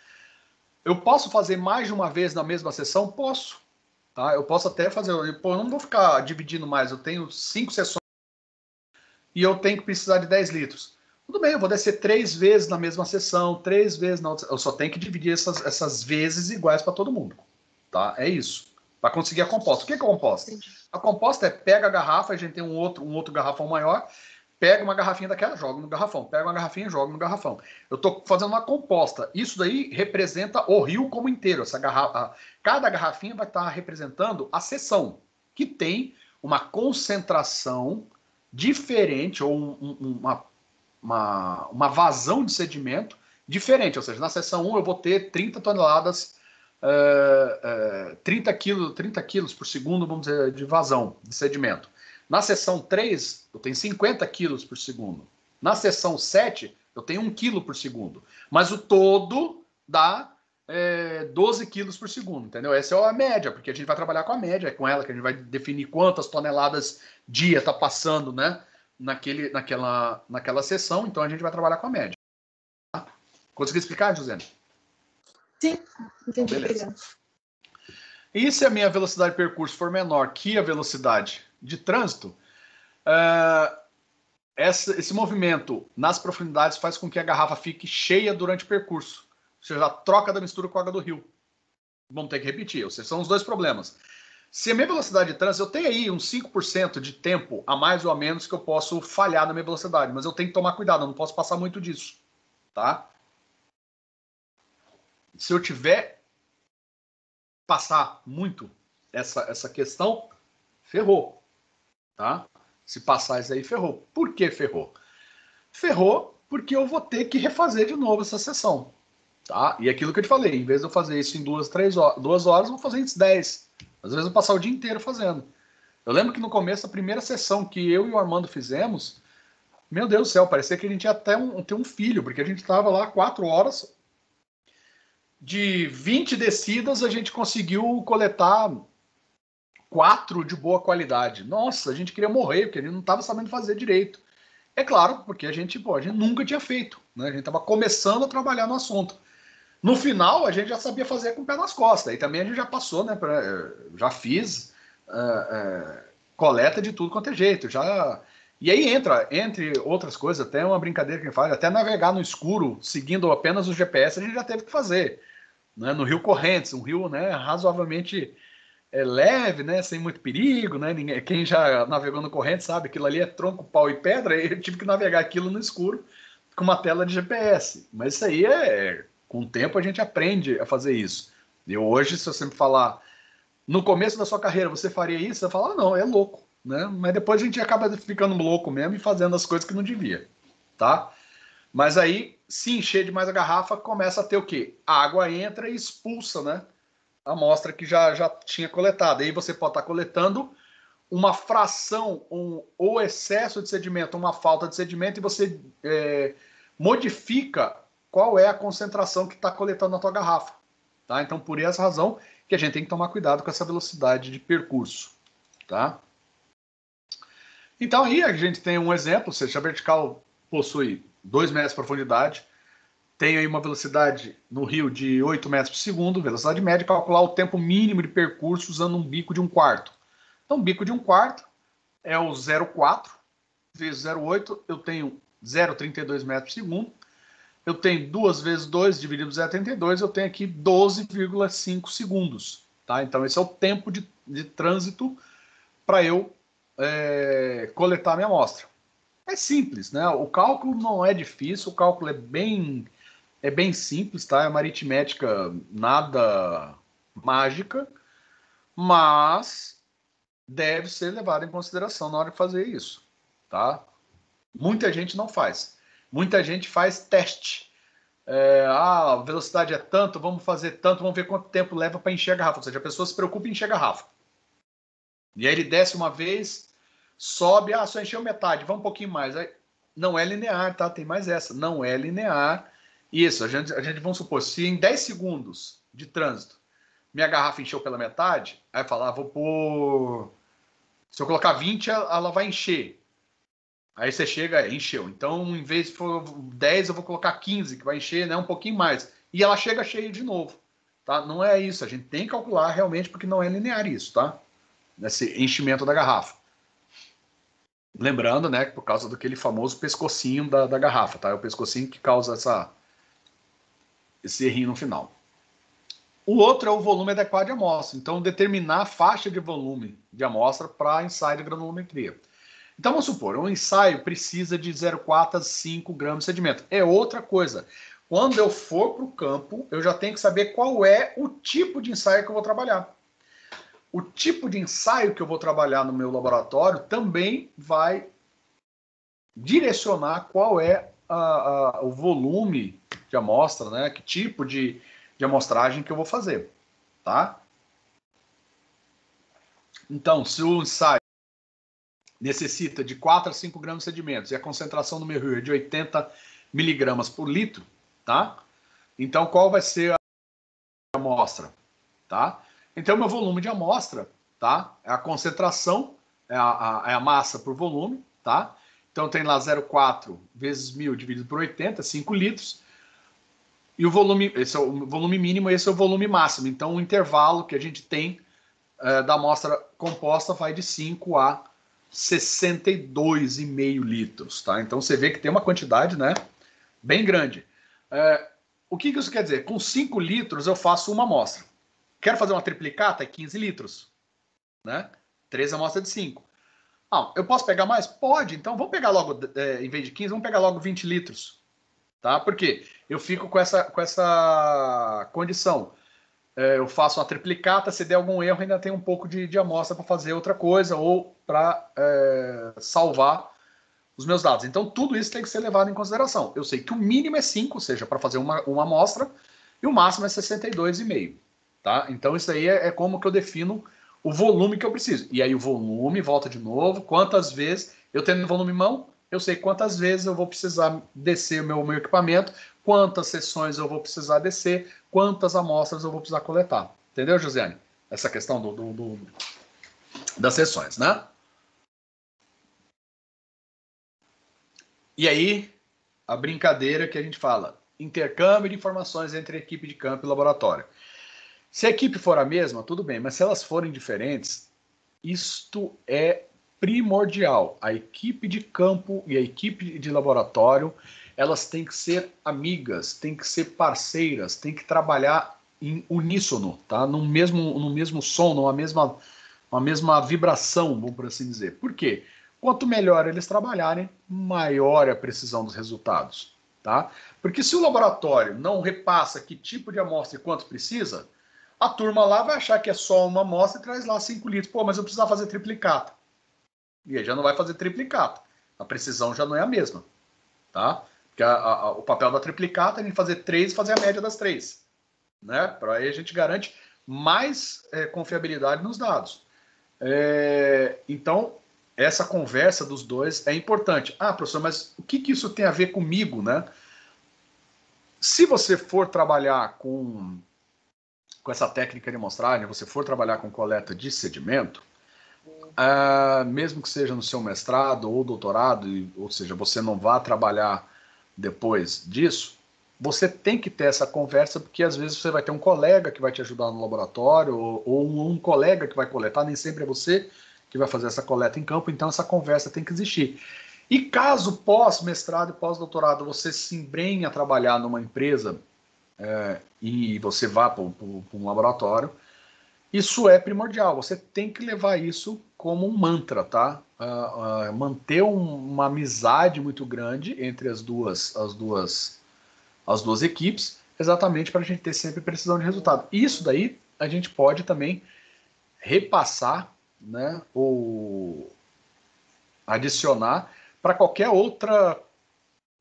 Eu posso fazer mais de uma vez na mesma sessão? Posso. Tá? Eu posso até fazer, eu não vou ficar dividindo mais, eu tenho 5 sessões e eu tenho que precisar de 10 litros. Tudo bem, eu vou descer 3 vezes na mesma sessão, 3 vezes na outra. Eu só tenho que dividir essas vezes iguais para todo mundo. Tá? É isso. Para conseguir a composta. O que é composta? A composta pega a garrafa, a gente tem um outro garrafão maior, pega uma garrafinha daquela, joga no garrafão. Pega uma garrafinha, joga no garrafão. Eu estou fazendo uma composta. Isso daí representa o rio como inteiro. Cada garrafinha vai estar representando a seção, que tem uma concentração diferente, ou uma vazão de sedimento diferente. Ou seja, na seção 1 eu vou ter 30 toneladas, 30 quilos por segundo, vamos dizer, de vazão de sedimento. Na seção 3, eu tenho 50 quilos por segundo. Na seção 7, eu tenho 1 quilo por segundo. Mas o todo dá 12 quilos por segundo, entendeu? Essa é a média, porque a gente vai trabalhar com a média, é com ela que a gente vai definir quantas toneladas dia está passando, né, naquela seção, então a gente vai trabalhar com a média. Consegui explicar, José? Sim, entendi. Beleza. Obrigada. E se a minha velocidade de percurso for menor que a velocidade de trânsito, esse movimento nas profundidades faz com que a garrafa fique cheia durante o percurso. Ou seja, a troca da mistura com a água do rio. Vamos ter que repetir. Ou seja, são os dois problemas. Se a minha velocidade de trânsito, eu tenho aí uns 5% de tempo a mais ou a menos que eu posso falhar na minha velocidade, mas eu tenho que tomar cuidado, eu não posso passar muito disso, tá? Se eu tiver passar muito essa questão, ferrou, tá? Se passar isso aí, ferrou. Por que ferrou? Ferrou porque eu vou ter que refazer de novo essa sessão, tá? E aquilo que eu te falei, em vez de eu fazer isso em 2 horas, eu vou fazer em 10. Às vezes eu vou passar o dia inteiro fazendo. Eu lembro que no começo, a primeira sessão que eu e o Armando fizemos, meu Deus do céu, parecia que a gente ia até ter um filho, porque a gente estava lá 4 horas. De 20 descidas, a gente conseguiu coletar 4 de boa qualidade. Nossa, a gente queria morrer, porque a gente não estava sabendo fazer direito. É claro, porque a gente nunca tinha feito, né? A gente estava começando a trabalhar no assunto. No final, a gente já sabia fazer com o pé nas costas. Aí também a gente já passou, né? Já fiz coleta de tudo quanto é jeito. E aí entra, entre outras coisas, até uma brincadeira que a gente faz, até navegar no escuro, seguindo apenas o GPS, a gente já teve que fazer. Né? No Rio Correntes, um rio, né, razoavelmente leve, né, sem muito perigo. Né? Quem já navegou no Correntes sabe, aquilo ali é tronco, pau e pedra, e eu tive que navegar aquilo no escuro com uma tela de GPS. Mas isso aí com o tempo a gente aprende a fazer isso. E hoje, se você me falar, no começo da sua carreira você faria isso, você fala, não, é louco. Né? Mas depois a gente acaba ficando louco mesmo e fazendo as coisas que não devia. Tá? Mas aí, se encher demais a garrafa, começa a ter o quê? A água entra e expulsa, né? A amostra que já tinha coletado. Aí você pode estar coletando uma fração, ou excesso de sedimento, uma falta de sedimento, e você modifica qual é a concentração que está coletando na tua garrafa. Tá? Então, por essa razão que a gente tem que tomar cuidado com essa velocidade de percurso. Tá? Então, aí a gente tem um exemplo, se a vertical possui 2 metros de profundidade, tem aí uma velocidade no rio de 8 metros por segundo, velocidade média, calcular o tempo mínimo de percurso usando um bico de 1/4. Então, bico de 1/4 é o 0,4 vezes 0,8, eu tenho 0,32 metros por segundo. Eu tenho 2 vezes 2 dividido por 0,32, eu tenho aqui 12,5 segundos. Tá? Então, esse é o tempo de trânsito para eu coletar a minha amostra. É simples, né? O cálculo não é difícil, o cálculo é bem simples, tá? É uma aritmética nada mágica, mas deve ser levado em consideração na hora de fazer isso, tá? Muita gente não faz. Muita gente faz teste. A velocidade é tanto, vamos fazer tanto, vamos ver quanto tempo leva para encher a garrafa. Ou seja, a pessoa se preocupa em encher a garrafa. E aí ele desce uma vez, sobe, só encheu metade, vai um pouquinho mais. Aí, não é linear, tá? Tem mais essa. Não é linear. Isso, a gente vamos supor, se em 10 segundos de trânsito minha garrafa encheu pela metade, aí falar, vou pôr... Se eu colocar 20, ela vai encher. Aí você chega, encheu. Então, em vez de for 10, eu vou colocar 15, que vai encher, né, um pouquinho mais. E ela chega cheia de novo. Tá? Não é isso, a gente tem que calcular realmente, porque não é linear isso, tá? Esse enchimento da garrafa. Lembrando, né, por causa daquele famoso pescocinho da garrafa, tá? É o pescocinho que causa esse errinho no final. O outro é o volume adequado de amostra. Então, determinar a faixa de volume de amostra para ensaio de granulometria. Então, vamos supor, um ensaio precisa de 0,4 a 5 gramas de sedimento. É outra coisa. Quando eu for para o campo, eu já tenho que saber qual é o tipo de ensaio que eu vou trabalhar. O tipo de ensaio que eu vou trabalhar no meu laboratório também vai direcionar qual é o volume de amostra, né? Que tipo de amostragem que eu vou fazer, tá? Então, se o ensaio necessita de 4 a 5 gramas de sedimentos e a concentração no meu rio é de 80 miligramas por litro, tá? Então, qual vai ser a amostra, tá? Então, meu volume de amostra, tá? É a concentração, é a massa por volume, tá? Então, tem lá 0,4 vezes 1000 dividido por 80, 5 litros. E o volume, esse é o volume mínimo, esse é o volume máximo. Então, o intervalo que a gente tem da amostra composta vai de 5 a 62,5 litros, tá? Então, você vê que tem uma quantidade, né, bem grande. O que isso quer dizer? Com 5 litros, eu faço uma amostra. Quero fazer uma triplicata? É 15 litros, né? 3 amostras de 5. Eu posso pegar mais? Pode. Então, vamos pegar logo, em vez de 15, vamos pegar logo 20 litros. Tá? Por quê? Eu fico com essa condição. Eu faço uma triplicata, se der algum erro, ainda tem um pouco de amostra para fazer outra coisa ou para salvar os meus dados. Então, tudo isso tem que ser levado em consideração. Eu sei que o mínimo é 5, ou seja, para fazer uma amostra, e o máximo é 62,5. Tá? Então, isso aí é como que eu defino o volume que eu preciso. E aí o volume, volta de novo, quantas vezes, eu tendo volume em mão, eu sei quantas vezes eu vou precisar descer o meu equipamento, quantas sessões eu vou precisar descer, quantas amostras eu vou precisar coletar. Entendeu, Josiane? Essa questão das sessões, né? E aí, a brincadeira que a gente fala, intercâmbio de informações entre equipe de campo e laboratório. Se a equipe for a mesma, tudo bem, mas se elas forem diferentes, isto é primordial. A equipe de campo e a equipe de laboratório, elas têm que ser amigas, têm que ser parceiras, têm que trabalhar em uníssono, tá? No mesmo som, numa mesma vibração, vamos por assim dizer. Por quê? Quanto melhor eles trabalharem, maior é a precisão dos resultados, tá? Porque se o laboratório não repassa que tipo de amostra e quanto precisa, a turma lá vai achar que é só uma amostra e traz lá 5 litros. Pô, mas eu precisava fazer triplicata. E aí já não vai fazer triplicata. A precisão já não é a mesma. Tá? Porque o papel da triplicata é a gente fazer 3 e fazer a média das 3. Né? Para aí a gente garante mais confiabilidade nos dados. Então, essa conversa dos dois é importante. Professor, mas o que isso tem a ver comigo? Né? Se você for trabalhar com essa técnica de amostragem, você for trabalhar com coleta de sedimento, mesmo que seja no seu mestrado ou doutorado, ou seja, você não vá trabalhar depois disso, você tem que ter essa conversa, porque às vezes você vai ter um colega que vai te ajudar no laboratório, ou um colega que vai coletar, nem sempre é você que vai fazer essa coleta em campo, então essa conversa tem que existir. E caso pós-mestrado e pós-doutorado você se embrenhe a trabalhar numa empresa e você vá para um laboratório, isso é primordial. Você tem que levar isso como um mantra, tá? Manter uma amizade muito grande entre as duas equipes, exatamente para a gente ter sempre precisão de resultado. Isso daí a gente pode também repassar, né, ou adicionar para qualquer outra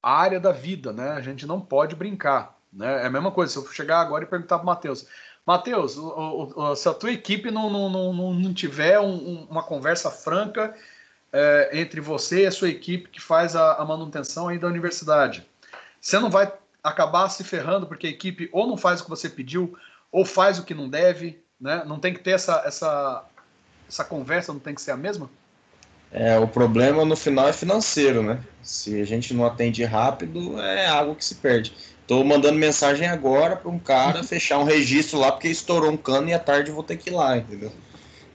área da vida, né? A gente não pode brincar. Né? É a mesma coisa, se eu chegar agora e perguntar para o Matheus, Matheus, se a tua equipe não tiver uma conversa franca entre você e a sua equipe que faz a manutenção aí da universidade, você não vai acabar se ferrando porque a equipe ou não faz o que você pediu, ou faz o que não deve, né? Não tem que ter essa conversa, não tem que ser a mesma? O problema no final é financeiro, né? Se a gente não atende rápido, é água que se perde. Tô mandando mensagem agora para um cara fechar um registro lá porque estourou um cano e à tarde eu vou ter que ir lá, entendeu?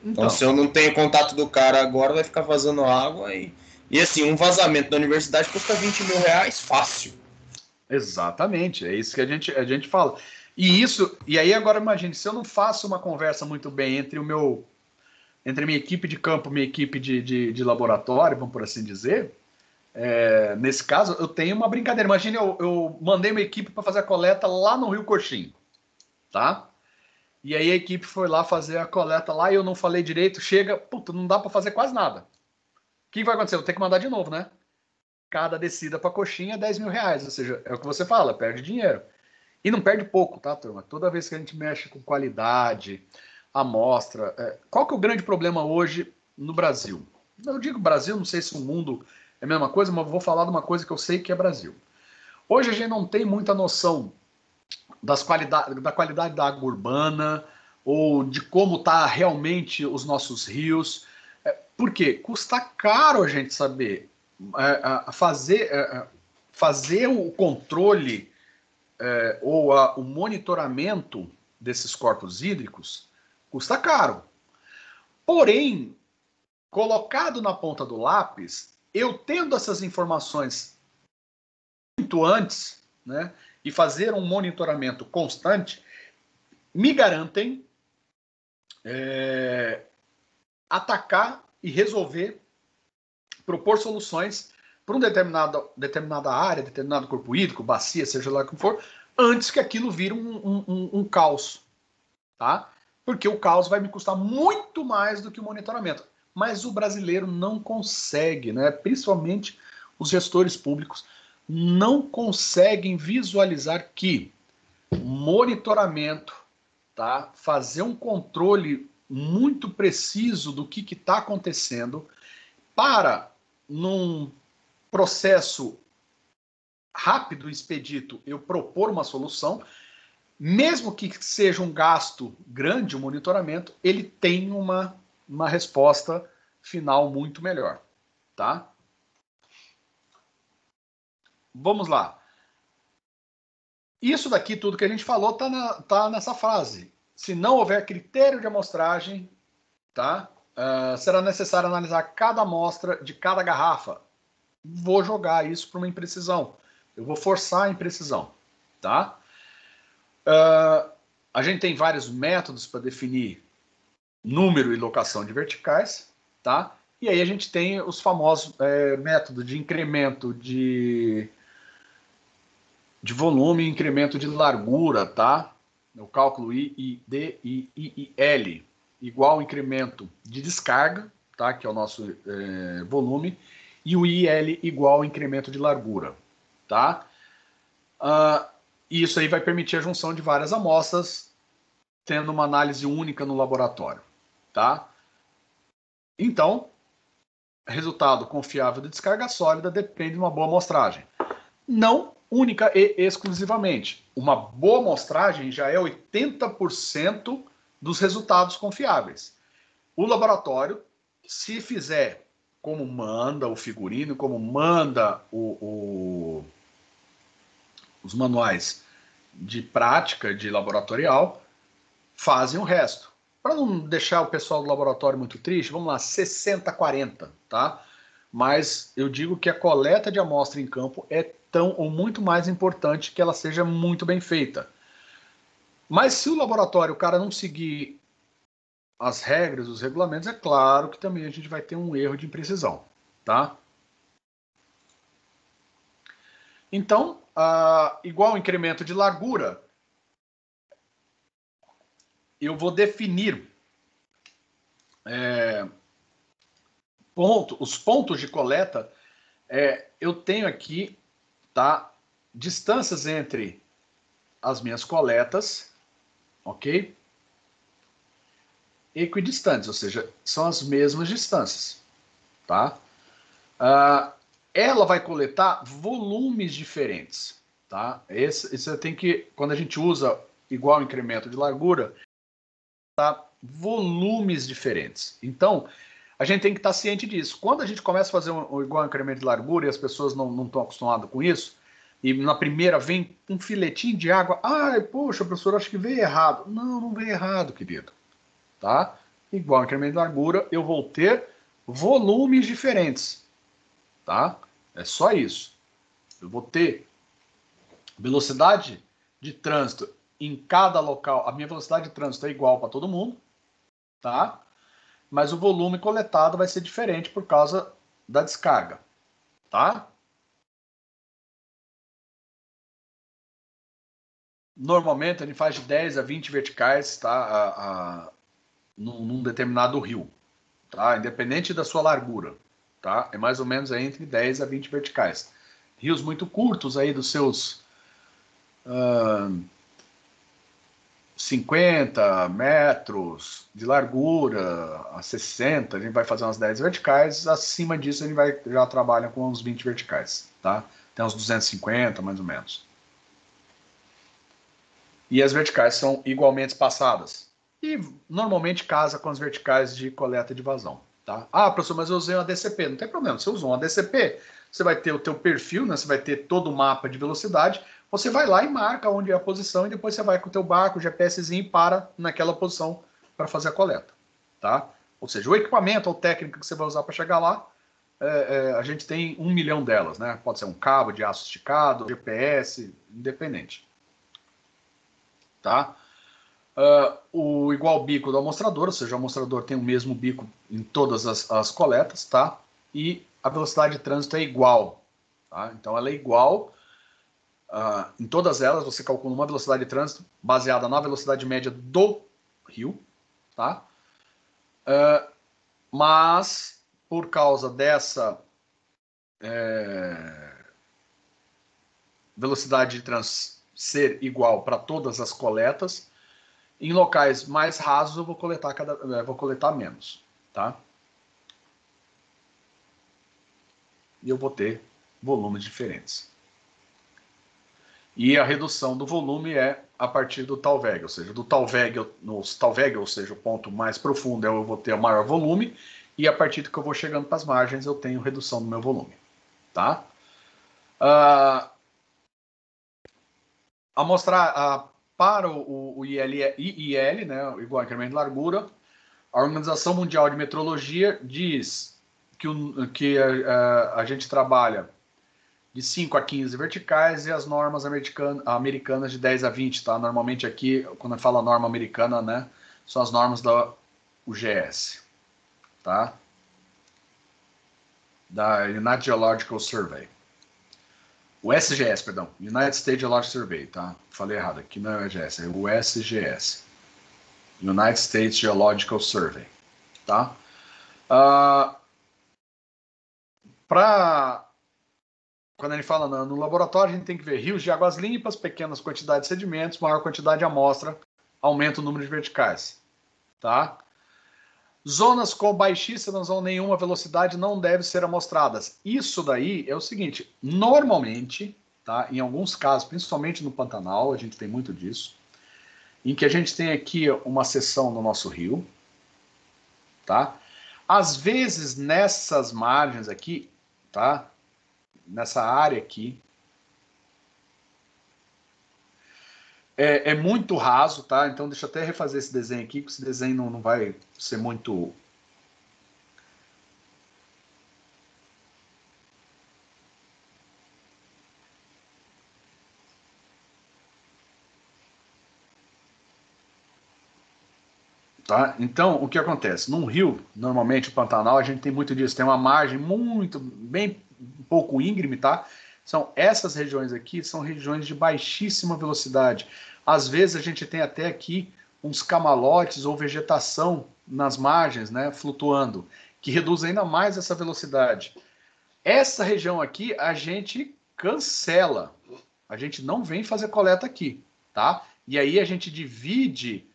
Então, se eu não tenho contato do cara agora, vai ficar vazando água e assim, um vazamento da universidade custa 20 mil reais fácil. Exatamente, é isso que a gente fala. E aí agora imagine, se eu não faço uma conversa muito bem entre a minha equipe de campo e minha equipe de laboratório, vamos por assim dizer, nesse caso, eu tenho uma brincadeira. Imagine, eu mandei uma equipe para fazer a coleta lá no Rio Coxim, tá? E aí a equipe foi lá fazer a coleta lá e eu não falei direito, não dá para fazer quase nada. O que vai acontecer? Eu vou ter que mandar de novo, né? Cada descida para Coxim é 10 mil reais, ou seja, é o que você fala, perde dinheiro. E não perde pouco, tá, turma? Toda vez que a gente mexe com qualidade, amostra... Qual que é o grande problema hoje no Brasil? Eu digo Brasil, não sei se o mundo é a mesma coisa, mas vou falar de uma coisa que eu sei que é Brasil. Hoje a gente não tem muita noção da qualidade da água urbana ou de como está realmente os nossos rios. Por quê? Custa caro a gente saber fazer o controle o monitoramento desses corpos hídricos custa caro. Porém, colocado na ponta do lápis, eu tendo essas informações muito antes, né, e fazer um monitoramento constante, me garantem atacar e resolver, propor soluções para determinada área, determinado corpo hídrico, bacia, seja lá o que for, antes que aquilo vire um caos, tá? Porque o caos vai me custar muito mais do que o monitoramento. Mas o brasileiro não consegue, né? Principalmente os gestores públicos, não conseguem visualizar que monitoramento, tá? Fazer um controle muito preciso do que está acontecendo para, num processo rápido e expedito, eu propor uma solução, mesmo que seja um gasto grande o monitoramento, ele tem uma resposta final muito melhor, tá? Vamos lá. Isso daqui, tudo que a gente falou, tá nessa frase. Se não houver critério de amostragem, tá? Será necessário analisar cada amostra de cada garrafa. Vou jogar isso para uma imprecisão. Eu vou forçar a imprecisão, tá? A gente tem vários métodos para definir número e locação de verticais, tá? E aí a gente tem os famosos métodos de incremento de volume e incremento de largura, tá? O cálculo I, D, I, L igual ao incremento de descarga, tá? Que é o nosso volume, e o IL igual ao incremento de largura, tá? E isso aí vai permitir a junção de várias amostras, tendo uma análise única no laboratório, tá? Então, resultado confiável de descarga sólida depende de uma boa amostragem. Não única e exclusivamente. Uma boa amostragem já é 80% dos resultados confiáveis. O laboratório, se fizer como manda o figurino, como manda os manuais de prática de laboratorial, fazem o resto. Para não deixar o pessoal do laboratório muito triste, vamos lá, 60-40, tá? Mas eu digo que a coleta de amostra em campo é tão ou muito mais importante que ela seja muito bem feita. Mas se o laboratório, o cara não seguir as regras, os regulamentos, é claro que também a gente vai ter um erro de imprecisão, tá? Então, igual ao incremento de largura, eu vou definir os pontos de coleta. Eu tenho aqui, tá, distâncias entre as minhas coletas, ok? Equidistantes, ou seja, são as mesmas distâncias, tá? Ela vai coletar volumes diferentes, tá? Isso tem que, quando a gente usa igual incremento de largura, tá? Volumes diferentes. Então, a gente tem que estar ciente disso. Quando a gente começa a fazer um igual incremento de largura e as pessoas não estão acostumadas com isso, e na primeira vem um filetinho de água, ai, poxa, professor, acho que veio errado. Não veio errado, querido. Tá? Igual incremento de largura, eu vou ter volumes diferentes. Tá? É só isso. Eu vou ter velocidade de trânsito em cada local. A minha velocidade de trânsito é igual para todo mundo. Tá? Mas o volume coletado vai ser diferente por causa da descarga. Tá? Normalmente a gente faz de 10 a 20 verticais, tá? Num determinado rio, tá? Independente da sua largura, tá? É mais ou menos aí entre 10 a 20 verticais. Rios muito curtos aí dos seus 50 metros de largura a 60, a gente vai fazer umas 10 verticais, acima disso a gente já trabalha com uns 20 verticais, tá? Tem uns 250 mais ou menos. E as verticais são igualmente espaçadas. E normalmente casa com as verticais de coleta de vazão. Tá? Ah, professor, mas eu usei uma DCP. Não tem problema. Você usou uma DCP, você vai ter o teu perfil, né? Você vai ter todo o mapa de velocidade, você vai lá e marca onde é a posição e depois você vai com o teu barco, o GPSzinho e para naquela posição para fazer a coleta, tá? Ou seja, o equipamento ou técnica que você vai usar para chegar lá, a gente tem 1 milhão delas, né? Pode ser um cabo de aço esticado, GPS, independente, tá? O igual bico do amostrador, ou seja, o amostrador tem o mesmo bico em todas as coletas, tá? E a velocidade de trânsito é igual, tá? Então ela é igual em todas elas. Você calcula uma velocidade de trânsito baseada na velocidade média do rio, tá? Mas por causa dessa velocidade de trânsito ser igual para todas as coletas, em locais mais rasos eu vou coletar menos, tá? E eu vou ter volumes diferentes. E a redução do volume é a partir do Talveg, ou seja, do Talveg, ou seja, o ponto mais profundo eu vou ter o maior volume, e a partir do que eu vou chegando para as margens eu tenho redução do meu volume, tá? Para o IEL, né, igual incremento de largura, a Organização Mundial de Metrologia diz que a gente trabalha de 5 a 15 verticais e as normas americanas de 10 a 20, tá? Normalmente aqui, quando fala norma americana, né, são as normas da UGS, tá? Da United Geological Survey. O SGS, perdão. United States Geological Survey, tá? Falei errado, aqui não é o UGS, é o SGS. United States Geological Survey, tá? Quando ele fala no laboratório, a gente tem que ver rios de águas limpas, pequenas quantidades de sedimentos, maior quantidade de amostra, aumenta o número de verticais, tá? Zonas com baixíssimas ou nenhuma velocidade não devem ser amostradas. Isso daí é o seguinte, normalmente, tá? Em alguns casos, principalmente no Pantanal, a gente tem muito disso, em que a gente tem aqui uma seção do nosso rio, tá? Às vezes, nessas margens aqui, tá? Nessa área aqui, é muito raso, tá? Então deixa eu até refazer esse desenho aqui, porque esse desenho não vai ser muito... Tá? Então, o que acontece? Num rio, normalmente o Pantanal, a gente tem muito disso, tem uma margem bem pouco íngreme, tá? São essas regiões aqui, são regiões de baixíssima velocidade. Às vezes a gente tem até aqui uns camalotes ou vegetação nas margens, né, flutuando, que reduz ainda mais essa velocidade. Essa região aqui a gente cancela, a gente não vem fazer coleta aqui, tá? E aí a gente divide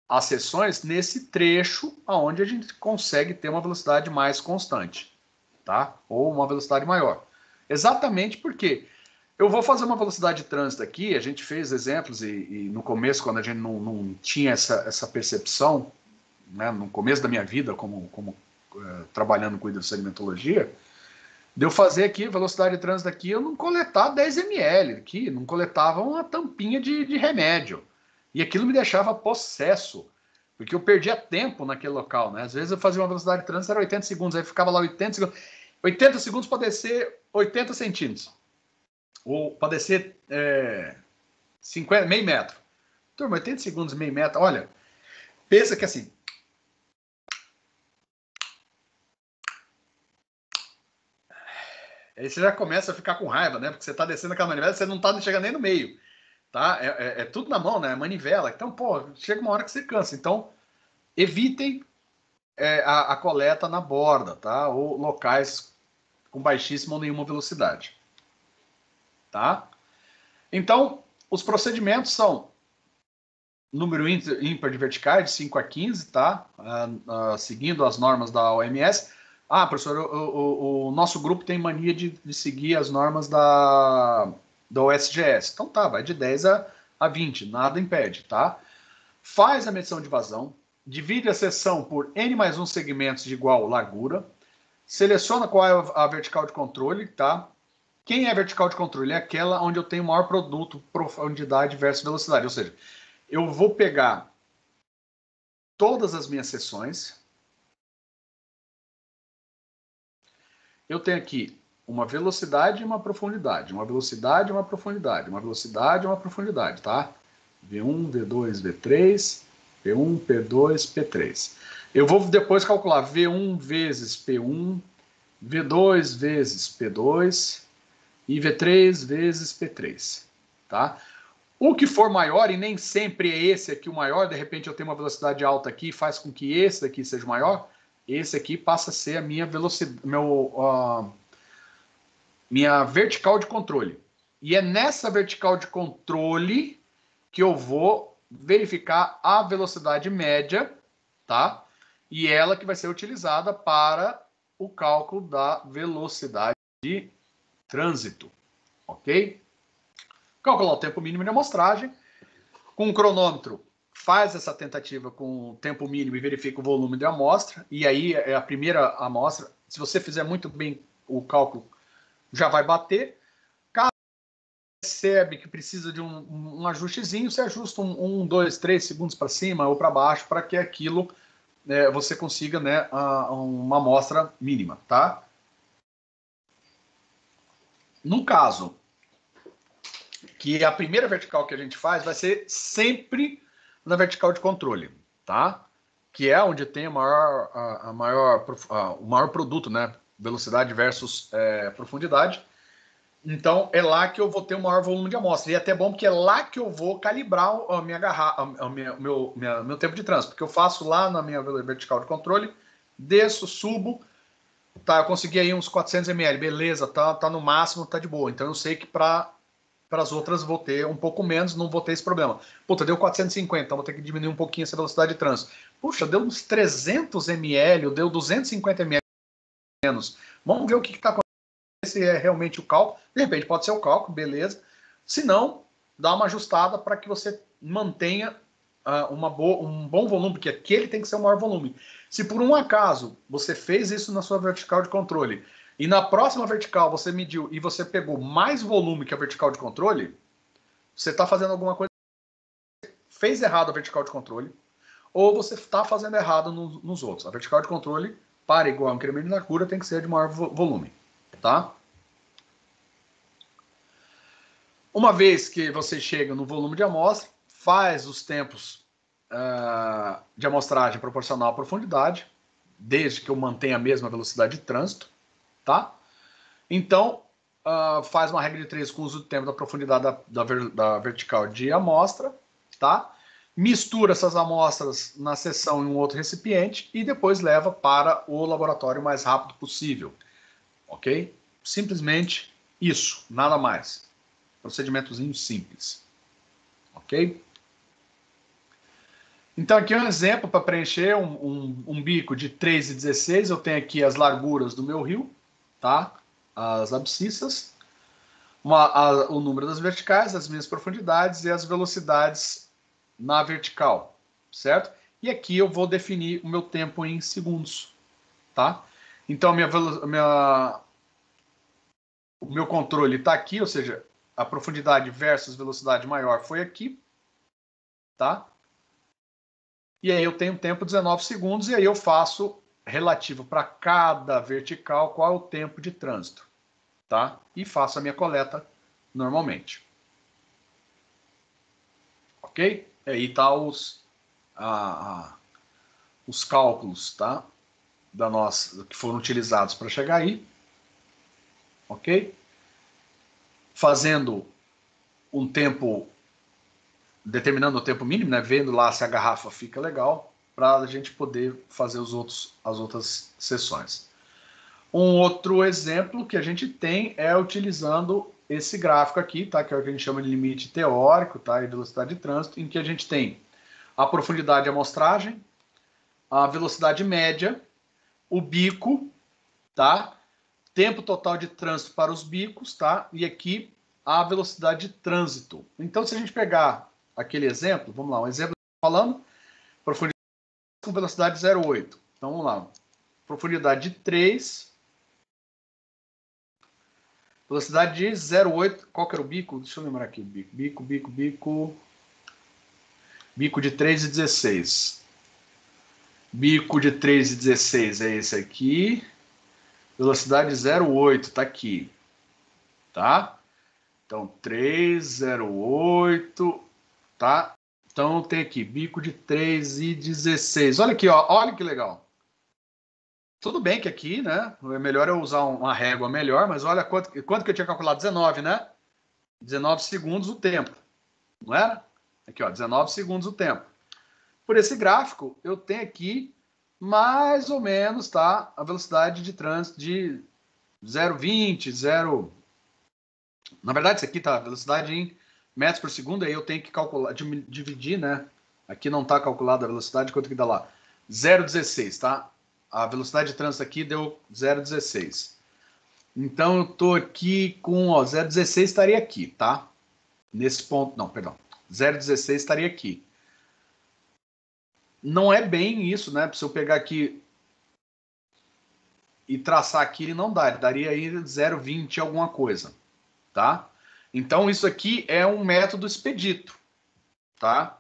as seções nesse trecho onde a gente consegue ter uma velocidade mais constante, tá? Ou uma velocidade maior. Exatamente porque eu vou fazer uma velocidade de trânsito aqui, a gente fez exemplos e no começo, quando a gente não tinha essa percepção, né, no começo da minha vida como trabalhando com hidrossedimentologia, de eu fazer aqui, velocidade de trânsito aqui, eu não coletar 10 ml aqui, não coletava uma tampinha de remédio. E aquilo me deixava possesso, porque eu perdia tempo naquele local, né? Às vezes eu fazia uma velocidade de trânsito, era 80 segundos, aí ficava lá 80 segundos. 80 segundos para descer 80 centímetros. Ou para descer 50, meio metro. Turma, 80 segundos, meio metro, olha, pensa que assim... Aí você já começa a ficar com raiva, né? Porque você está descendo aquela manivela, você não está chegando nem no meio. Tá? É tudo na mão, né? Manivela. Então, pô, chega uma hora que você cansa. Então, evitem a coleta na borda, tá? Ou locais com baixíssima ou nenhuma velocidade. Tá? Então, os procedimentos são número ímpar de verticais, de 5 a 15, tá? Seguindo as normas da OMS. Ah, professor, o nosso grupo tem mania de seguir as normas da OSGS. Então tá, vai de 10 a 20, nada impede, tá? Faz a medição de vazão, divide a seção por N mais 1 segmentos de igual largura, seleciona qual é a vertical de controle, tá? Quem é a vertical de controle? É aquela onde eu tenho maior produto, profundidade versus velocidade. Ou seja, eu vou pegar todas as minhas seções. Eu tenho aqui uma velocidade e uma profundidade, uma velocidade e uma profundidade, uma velocidade e uma profundidade, tá? V1, V2, V3, P1, P2, P3. Eu vou depois calcular V1 vezes P1, V2 vezes P2 e V3 vezes P3, tá? O que for maior, e nem sempre é esse aqui o maior, de repente eu tenho uma velocidade alta aqui, faz com que esse daqui seja maior, esse aqui passa a ser a minha velocidade, minha vertical de controle. E é nessa vertical de controle que eu vou verificar a velocidade média, tá? E ela que vai ser utilizada para o cálculo da velocidade de trânsito, ok? Calcular o tempo mínimo de amostragem. Com o cronômetro, faz essa tentativa com o tempo mínimo e verifica o volume de amostra. E aí é a primeira amostra. Se você fizer muito bem o cálculo, já vai bater. Caso percebe que precisa de um ajustezinho, você ajusta 1, 2, 3 segundos para cima ou para baixo para que aquilo você consiga, né, uma amostra mínima, tá? No caso que a primeira vertical que a gente faz vai ser sempre na vertical de controle, tá? Que é onde tem o maior produto, né? Velocidade versus profundidade. Então, é lá que eu vou ter o maior volume de amostra. E é até bom porque é lá que eu vou calibrar a minha meu tempo de trânsito. Porque eu faço lá na minha vertical de controle, desço, subo, tá, eu consegui aí uns 400 ml, beleza, tá no máximo, tá de boa. Então, eu sei que para as outras vou ter um pouco menos, não vou ter esse problema. Puta, deu 450, então vou ter que diminuir um pouquinho essa velocidade de trânsito. Puxa, deu uns 300 ml, deu 250 ml menos. Vamos ver o que está acontecendo, se é realmente o cálculo. De repente pode ser o cálculo, beleza. Se não, dá uma ajustada para que você mantenha um bom volume, porque aquele tem que ser o maior volume. Se por um acaso você fez isso na sua vertical de controle e na próxima vertical você mediu e você pegou mais volume que a vertical de controle, você está fazendo alguma coisa, fez errado a vertical de controle, ou você está fazendo errado nos outros. A vertical de controle, para igual a um incremento de largura, tem que ser de maior volume, tá? Uma vez que você chega no volume de amostra, faz os tempos de amostragem proporcional à profundidade, desde que eu mantenha a mesma velocidade de trânsito, tá? Então, faz uma regra de 3 com o uso do tempo da profundidade da vertical de amostra, tá? Mistura essas amostras na seção em um outro recipiente e depois leva para o laboratório o mais rápido possível, ok? Simplesmente isso, nada mais. Procedimentozinho simples, ok? Então aqui é um exemplo para preencher um bico de 3,16. Eu tenho aqui as larguras do meu rio, tá? As abscissas, o número das verticais, as minhas profundidades e as velocidades na vertical, certo? E aqui eu vou definir o meu tempo em segundos, tá? Então o meu controle está aqui, ou seja, a profundidade versus velocidade maior foi aqui, tá? E aí eu tenho tempo 19 segundos e aí eu faço relativo para cada vertical qual é o tempo de trânsito, tá? E faço a minha coleta normalmente. Ok? E aí tá os cálculos, tá? Que foram utilizados para chegar aí. Ok? Fazendo um tempo, determinando o tempo mínimo, né? Vendo lá se a garrafa fica legal, para a gente poder fazer as outras sessões. Um outro exemplo que a gente tem é utilizando esse gráfico aqui, tá? Que é o que a gente chama de limite teórico, tá? E velocidade de trânsito, em que a gente tem a profundidade de amostragem, a velocidade média, o bico, tá? Tempo total de trânsito para os bicos, tá? E aqui a velocidade de trânsito. Então, se a gente pegar aquele exemplo, vamos lá, um exemplo falando, profundidade com velocidade 0,8. Então, vamos lá. Profundidade de 3, Velocidade de 0,8. Qual que era o bico? Deixa eu lembrar aqui. Bico de 3,16. Bico de 3,16 é esse aqui. Velocidade 0,8 tá aqui. Tá? Então, 3,08. Tá? Então, tem aqui. Bico de 3,16. Olha aqui, ó. Olha que legal. Tudo bem que aqui, né? É melhor eu usar uma régua melhor, mas olha quanto que eu tinha calculado. 19, né? 19 segundos o tempo. Não era? Aqui, ó. 19 segundos o tempo. Por esse gráfico, eu tenho aqui mais ou menos, tá? A velocidade de trânsito de 0,20, 0... Na verdade, isso aqui tá a velocidade em metros por segundo, aí eu tenho que calcular, dividir, né? Aqui não tá calculada a velocidade, quanto que dá lá? 0,16, tá? A velocidade de trânsito aqui deu 0,16. Então, eu tô aqui com, ó, 0,16 estaria aqui, tá? Nesse ponto, não, perdão. 0,16 estaria aqui. Não é bem isso, né? Se eu pegar aqui e traçar aqui, ele não dá. Ele daria aí 0,20 alguma coisa, tá? Então, isso aqui é um método expedito, tá?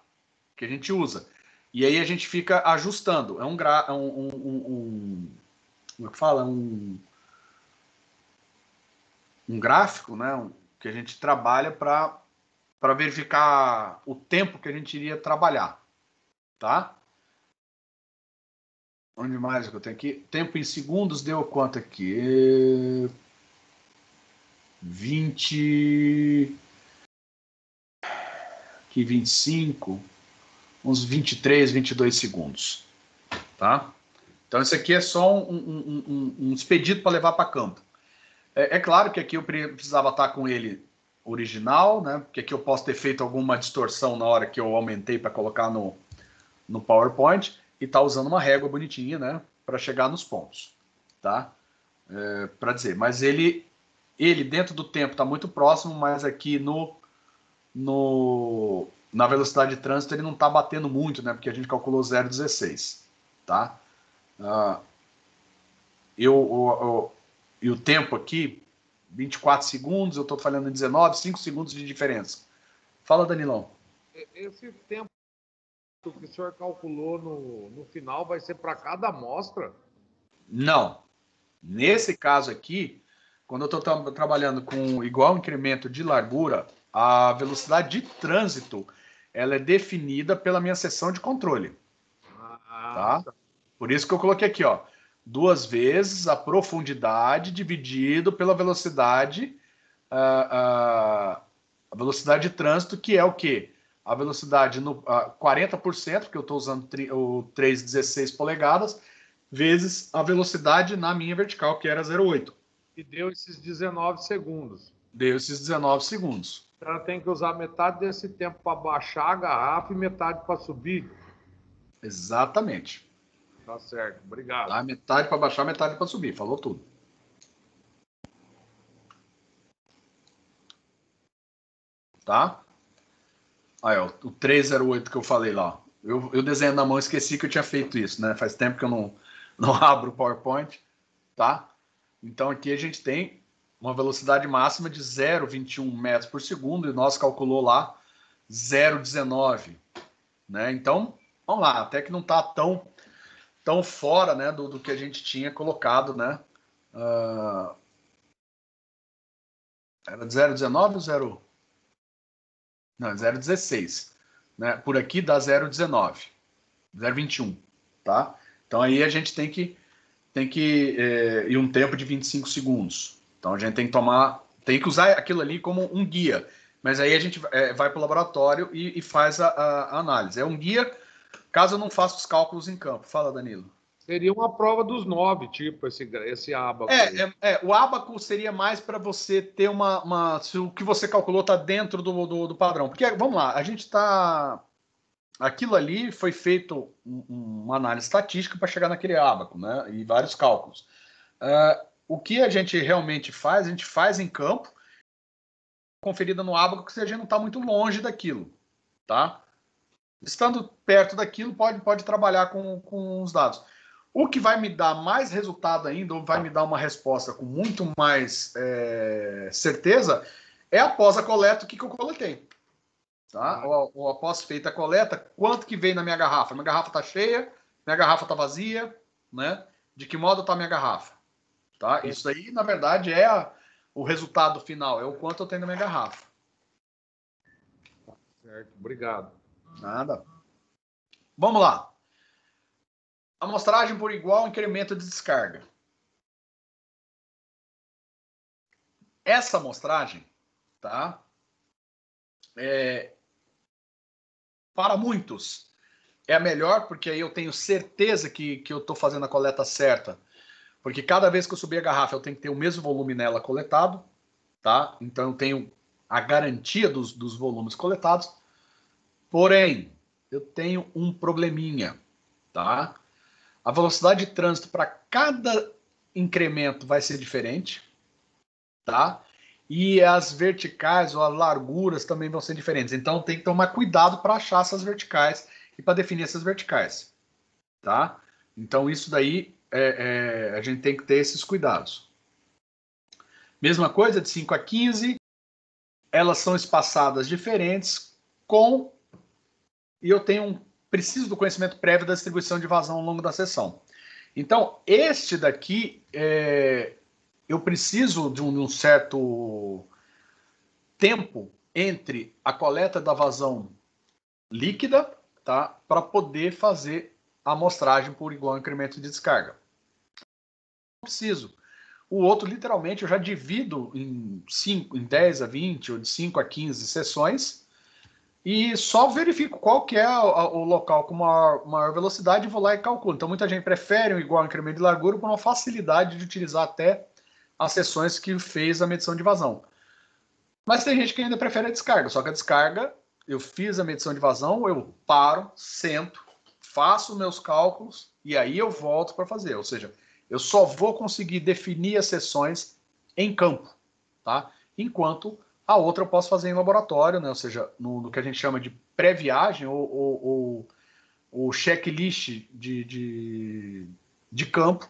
Que a gente usa. E aí a gente fica ajustando. É como é que fala? Um gráfico, né? Que a gente trabalha para verificar o tempo que a gente iria trabalhar, tá? Onde mais que eu tenho aqui? Tempo em segundos deu quanto aqui? 20... Aqui 25... Uns 23, 22 segundos, tá? Então, isso aqui é só um expedito para levar para campo. É claro que aqui eu precisava estar com ele original, né? Porque aqui eu posso ter feito alguma distorção na hora que eu aumentei para colocar no PowerPoint e tá usando uma régua bonitinha, né? Para chegar nos pontos, tá? Para dizer, mas ele dentro do tempo está muito próximo, mas aqui na velocidade de trânsito ele não está batendo muito, né? Porque a gente calculou 0,16, tá? E o tempo aqui, 24 segundos, eu estou falando em 19, 5 segundos de diferença. Fala, Danilão. Esse tempo que o senhor calculou no final vai ser para cada amostra? Não. Nesse caso aqui, quando eu estou trabalhando com igual incremento de largura, a velocidade de trânsito ela é definida pela minha seção de controle. Tá? Por isso que eu coloquei aqui, ó, 2 vezes a profundidade dividido pela velocidade, a velocidade de trânsito, que é o quê? A velocidade no 40%, porque eu estou usando o 3,16 polegadas, vezes a velocidade na minha vertical, que era 0,8. E deu esses 19 segundos. Deu esses 19 segundos. Ela tem que usar metade desse tempo para baixar a garrafa e metade para subir. Exatamente. Tá certo, obrigado. Tá? Metade para baixar, metade para subir. Falou tudo. Tá? Aí, ó, o 308 que eu falei lá. Eu desenho na mão, esqueci que eu tinha feito isso, né? Faz tempo que eu não abro o PowerPoint. Tá? Então aqui a gente tem uma velocidade máxima de 0,21 metros por segundo e nós calculou lá 0,19, né? Então, vamos lá, até que não está tão fora, né, do que a gente tinha colocado, né? Era 0,19 ou 0? Não, 0,16, né? Por aqui dá 0,19, 0,21, tá? Então aí a gente tem que ir um tempo de 25 segundos. Então a gente tem que usar aquilo ali como um guia. Mas aí a gente vai para o laboratório e faz a análise. É um guia caso eu não faça os cálculos em campo. Fala, Danilo. Seria uma prova dos 9, tipo, esse ábaco. O ábaco seria mais para você ter se o que você calculou está dentro do padrão. Porque, vamos lá, a gente está... Aquilo ali foi feito uma análise estatística para chegar naquele ábaco, né? E vários cálculos. O que a gente realmente faz, a gente faz em campo, conferida no ábaco, se a gente não está muito longe daquilo, tá? Estando perto daquilo, pode trabalhar com os dados. O que vai me dar mais resultado ainda, ou vai me dar uma resposta com muito mais certeza, é após a coleta o que eu coletei. Tá? Ou após feita a coleta, quanto que veio na minha garrafa? Minha garrafa está cheia, minha garrafa está vazia, né? De que modo está minha garrafa? Tá? Isso aí, na verdade, o resultado final, é o quanto eu tenho na minha garrafa. Certo, obrigado. Nada. Vamos lá. Amostragem por igual, incremento de descarga. Essa amostragem, tá? Para muitos, é a melhor, porque aí eu tenho certeza que eu estou fazendo a coleta certa. Porque cada vez que eu subir a garrafa, eu tenho que ter o mesmo volume nela coletado, tá? Então eu tenho a garantia dos volumes coletados. Porém, eu tenho um probleminha, tá? A velocidade de trânsito para cada incremento vai ser diferente, tá? E as verticais ou as larguras também vão ser diferentes. Então tem que tomar cuidado para achar essas verticais e para definir essas verticais, tá? Então isso daí a gente tem que ter esses cuidados. Mesma coisa de 5 a 15, elas são espaçadas diferentes e eu preciso do conhecimento prévio da distribuição de vazão ao longo da sessão. Então, este daqui, eu preciso de um certo tempo entre a coleta da vazão líquida, tá, para poder fazer a amostragem por igual incremento de descarga. Não preciso. O outro, literalmente, eu já divido em 10 a 20 ou de 5 a 15 sessões e só verifico qual que é o local com maior velocidade e vou lá e calculo. Então, muita gente prefere o igual incremento de largura por uma facilidade de utilizar até as sessões que fez a medição de vazão. Mas tem gente que ainda prefere a descarga, só que a descarga, eu fiz a medição de vazão, eu paro, sento, faço meus cálculos e aí eu volto para fazer. Ou seja, eu só vou conseguir definir as sessões em campo, tá? Enquanto a outra eu posso fazer em laboratório, né? Ou seja, no que a gente chama de pré-viagem ou checklist de campo,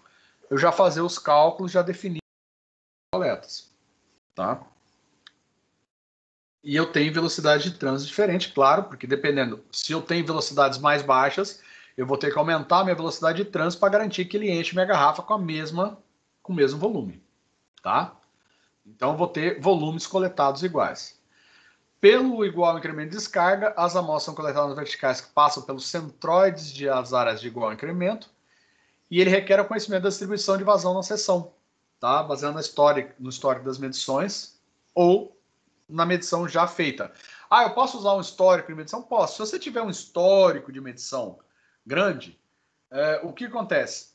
eu já fazer os cálculos, já definir as coletas, tá? E eu tenho velocidade de trânsito diferente, claro, porque dependendo, se eu tenho velocidades mais baixas, eu vou ter que aumentar a minha velocidade de trânsito para garantir que ele enche minha garrafa com o mesmo volume, tá? Então, eu vou ter volumes coletados iguais. Pelo igual incremento de descarga, as amostras são coletadas nas verticais que passam pelos centroides de as áreas de igual incremento e ele requer o conhecimento da distribuição de vazão na seção, tá? Baseado no histórico das medições ou na medição já feita. Eu posso usar um histórico de medição? Posso. Se você tiver um histórico de medição grande, o que acontece?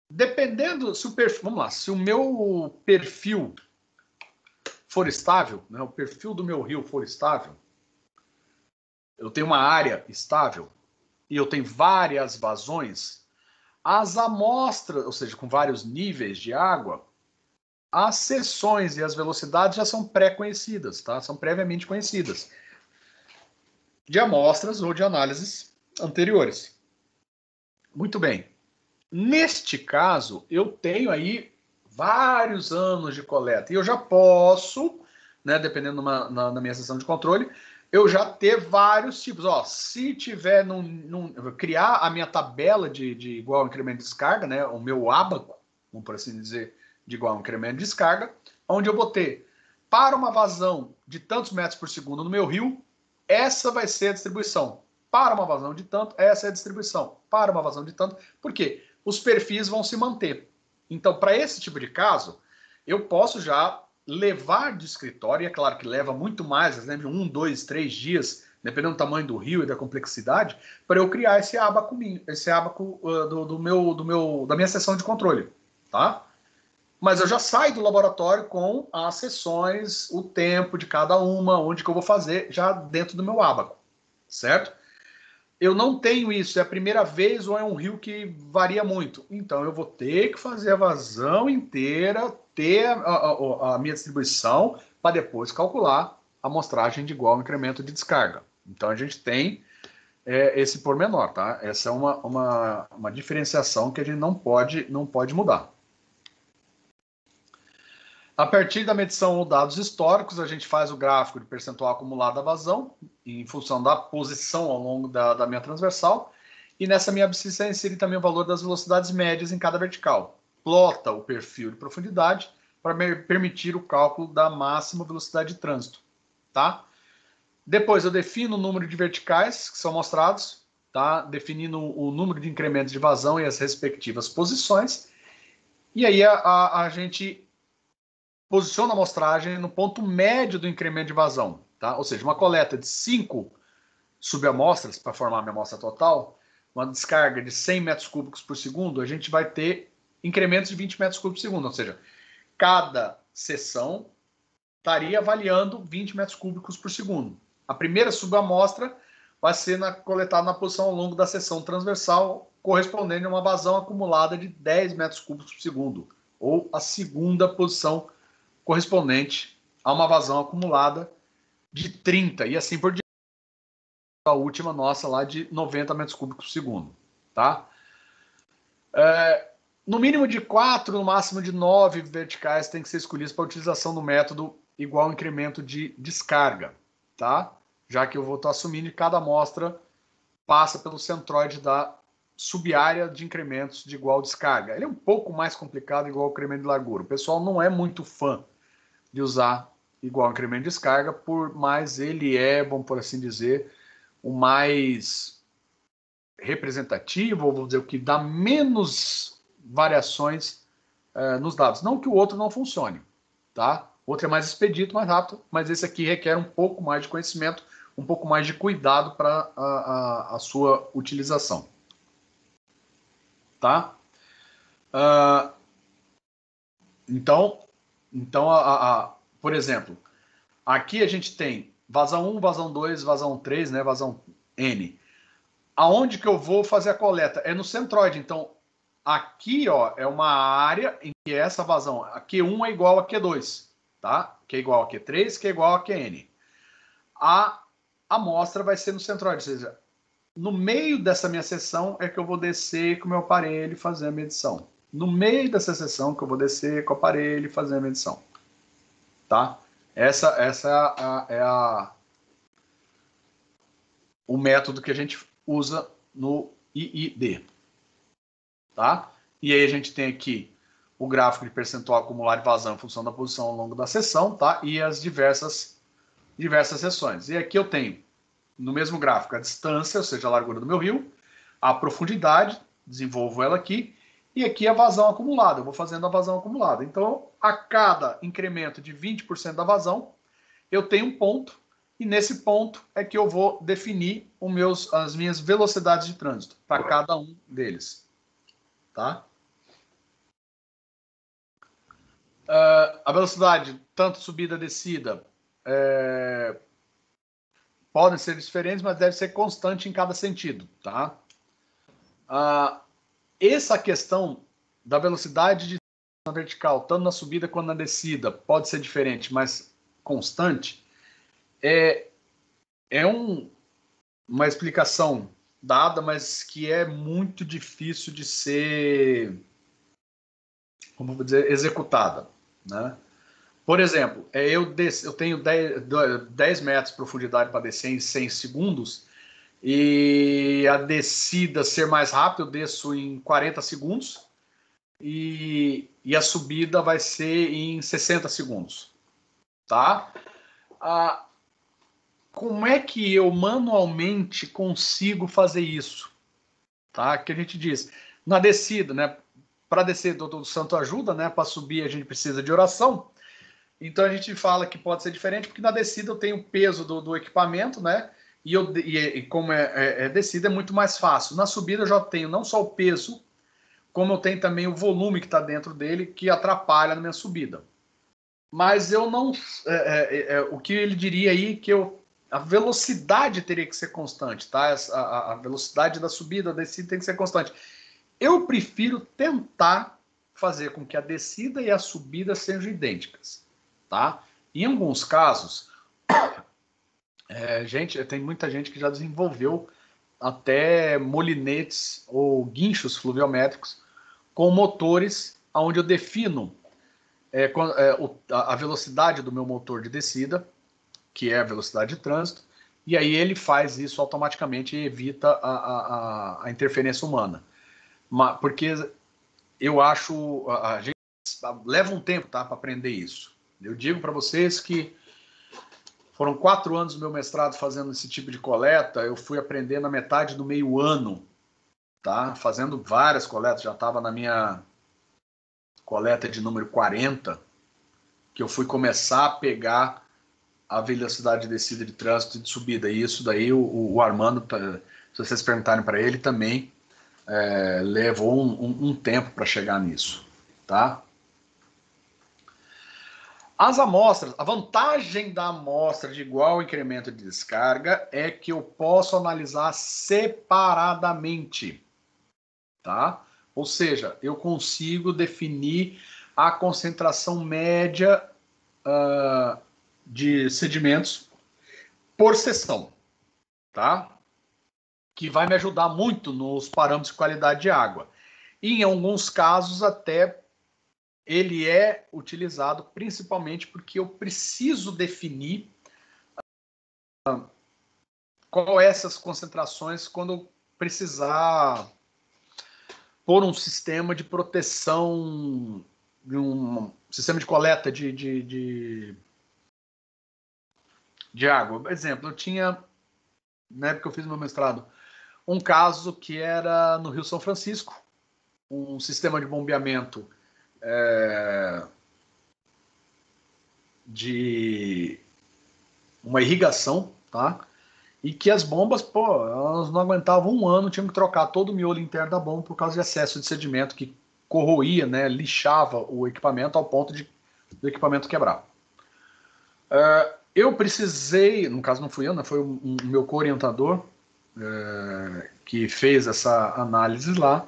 Dependendo, vamos lá, se o meu perfil for estável, né, o perfil do meu rio for estável, eu tenho uma área estável e eu tenho várias vazões, as amostras, ou seja, com vários níveis de água, as seções e as velocidades já são pré-conhecidas, tá? São previamente conhecidas de amostras ou de análises anteriores. Muito bem. Neste caso, eu tenho aí vários anos de coleta. E eu já posso, né, dependendo na minha sessão de controle, eu já ter vários tipos. Se tiver criar a minha tabela de igual incremento de descarga, né, o meu ábaco, vamos por assim dizer, de igual incremento de descarga, onde eu vou ter para uma vazão de tantos metros por segundo no meu rio, essa vai ser a distribuição. Para uma vazão de tanto, essa é a distribuição. Para uma vazão de tanto, por quê? Os perfis vão se manter. Então, para esse tipo de caso, eu posso já levar de escritório, e é claro que leva muito mais, né, 1, 2, 3 dias, dependendo do tamanho do rio e da complexidade, para eu criar esse ábaco da minha sessão de controle, tá? Mas eu já saio do laboratório com as sessões, o tempo de cada uma, onde que eu vou fazer, já dentro do meu ábaco, certo? Eu não tenho isso, é a primeira vez ou é um rio que varia muito. Então, eu vou ter que fazer a vazão inteira, ter a minha distribuição, para depois calcular a amostragem de igual incremento de descarga. Então, a gente tem esse pormenor, tá? Essa é uma diferenciação que a gente não pode mudar. A partir da medição ou dados históricos, a gente faz o gráfico de percentual acumulado da vazão, em função da posição ao longo da minha transversal, e nessa minha abscissa insere também o valor das velocidades médias em cada vertical. Plota o perfil de profundidade para permitir o cálculo da máxima velocidade de trânsito, tá? Depois eu defino o número de verticais que são mostrados, tá? Definindo o número de incrementos de vazão e as respectivas posições, e aí a gente posiciona a amostragem no ponto médio do incremento de vazão, tá? Ou seja, uma coleta de 5 subamostras para formar a minha amostra total, uma descarga de 100 metros cúbicos por segundo, a gente vai ter incrementos de 20 metros cúbicos por segundo, ou seja, cada sessão estaria avaliando 20 metros cúbicos por segundo. A primeira subamostra vai ser coletada na posição ao longo da seção transversal, correspondendo a uma vazão acumulada de 10 metros cúbicos por segundo, ou a segunda posição correspondente a uma vazão acumulada de 30, e assim por diante. A última nossa lá de 90 metros cúbicos por segundo, tá? No mínimo de 4, no máximo de 9 verticais tem que ser escolhidos para a utilização do método igual ao incremento de descarga, tá? Já que eu vou estar assumindo que cada amostra passa pelo centroide da subárea de incrementos de igual descarga. Ele é um pouco mais complicado igual ao incremento de largura. O pessoal não é muito fã de usar igual ao incremento de descarga, por mais ele vamos por assim dizer, o mais representativo, ou vou dizer, o que dá menos variações nos dados. Não que o outro não funcione, tá? O outro é mais expedito, mais rápido, mas esse aqui requer um pouco mais de conhecimento, um pouco mais de cuidado para a sua utilização, tá? Então, por exemplo, aqui a gente tem vazão 1, vazão 2, vazão 3, né, vazão N. Aonde que eu vou fazer a coleta? É no centroide. Então, aqui, ó, é uma área em que essa vazão, a Q1 é igual a Q2, tá? Que é igual a Q3, que é igual a Qn. A amostra vai ser no centroide, ou seja, no meio dessa minha seção é que eu vou descer com o meu aparelho e fazer a medição. No meio dessa seção que eu vou descer com o aparelho e fazer a medição, tá? Essa é o método que a gente usa no IID, tá? E aí a gente tem aqui o gráfico de percentual acumulado de vazão em função da posição ao longo da seção, tá? E as diversas seções. E aqui eu tenho, no mesmo gráfico, a distância, ou seja, a largura do meu rio, a profundidade, desenvolvo ela aqui, e aqui a vazão acumulada, eu vou fazendo a vazão acumulada. Então, a cada incremento de 20% da vazão, eu tenho um ponto, e nesse ponto é que eu vou definir as minhas velocidades de trânsito para cada um deles, tá? A velocidade, tanto subida, descida, podem ser diferentes, mas deve ser constante em cada sentido, tá? Essa questão da velocidade na vertical, tanto na subida quanto na descida, pode ser diferente, mas constante, é uma explicação dada, mas que é muito difícil de ser, como vou dizer, executada, né? Por exemplo, eu tenho 10 metros de profundidade para descer em 100 segundos, e a descida ser mais rápida, eu desço em 40 segundos, e a subida vai ser em 60 segundos, tá? Como é que eu manualmente consigo fazer isso? Tá? Que a gente diz, na descida, né? Para descer, todo santo ajuda, né? Para subir a gente precisa de oração. Então a gente fala que pode ser diferente, porque na descida eu tenho o peso do equipamento, né? E como é descida, é muito mais fácil. Na subida eu já tenho não só o peso, como eu tenho também o volume que está dentro dele, que atrapalha na minha subida. Mas eu não... o que ele diria aí, que a velocidade teria que ser constante, tá? A velocidade da subida, da descida tem que ser constante. Eu prefiro tentar fazer com que a descida e a subida sejam idênticas, tá? Em alguns casos, tem muita gente que já desenvolveu até molinetes ou guinchos fluviométricos com motores onde eu defino a velocidade do meu motor de descida, que é a velocidade de trânsito, e aí ele faz isso automaticamente e evita a interferência humana. Porque eu acho... A gente leva um tempo, tá, para aprender isso. Eu digo para vocês que foram 4 anos do meu mestrado fazendo esse tipo de coleta, eu fui aprender na metade do meio ano, tá? Fazendo várias coletas, já estava na minha coleta de número 40, que eu fui começar a pegar a velocidade de descida de trânsito e de subida. E isso daí o Armando, se vocês perguntarem para ele, também levou um tempo para chegar nisso, tá? As amostras, a vantagem da amostra de igual incremento de descarga é que eu posso analisar separadamente, tá? Ou seja, eu consigo definir a concentração média de sedimentos por seção, tá? Que vai me ajudar muito nos parâmetros de qualidade de água. E em alguns casos até ele é utilizado principalmente porque eu preciso definir qual é essas concentrações quando eu precisar pôr um sistema de proteção, um sistema de coleta de água. Por exemplo, eu tinha, na época que eu fiz meu mestrado, um caso que era no Rio São Francisco, um sistema de bombeamento de uma irrigação, tá? E que as bombas, elas não aguentavam um ano, tinham que trocar todo o miolo interno da bomba por causa de excesso de sedimento que corroía, né, lixava o equipamento ao ponto do equipamento quebrar. Eu precisei, no caso não fui eu, né, foi o meu co-orientador que fez essa análise lá.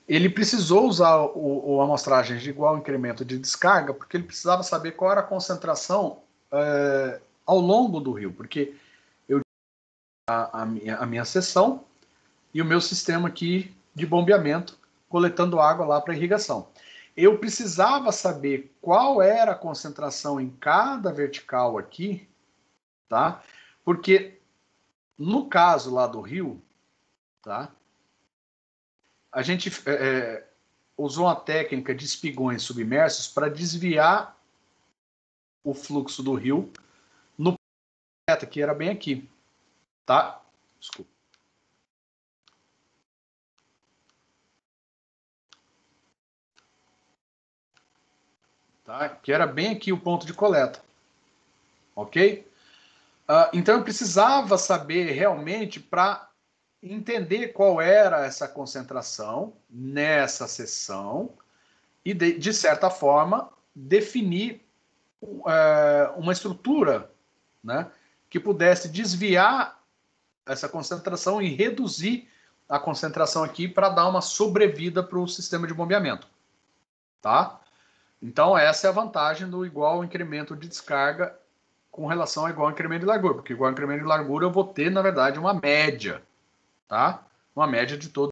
Ele precisou usar a amostragem de igual incremento de descarga porque ele precisava saber qual era a concentração ao longo do rio, porque eu tinha a minha seção e o meu sistema aqui de bombeamento coletando água lá para irrigação. Eu precisava saber qual era a concentração em cada vertical aqui, tá? Porque no caso lá do rio, tá? A gente usou uma técnica de espigões submersos para desviar o fluxo do rio no que era bem aqui, tá? Desculpa. Tá? Que era bem aqui o ponto de coleta, ok? Então eu precisava saber realmente para entender qual era essa concentração nessa seção e, de certa forma, definir uma estrutura, né, que pudesse desviar essa concentração e reduzir a concentração aqui para dar uma sobrevida para o sistema de bombeamento. Tá? Então, essa é a vantagem do igual incremento de descarga com relação ao igual incremento de largura, porque igual incremento de largura eu vou ter, na verdade, uma média. Tá? Uma média de todo.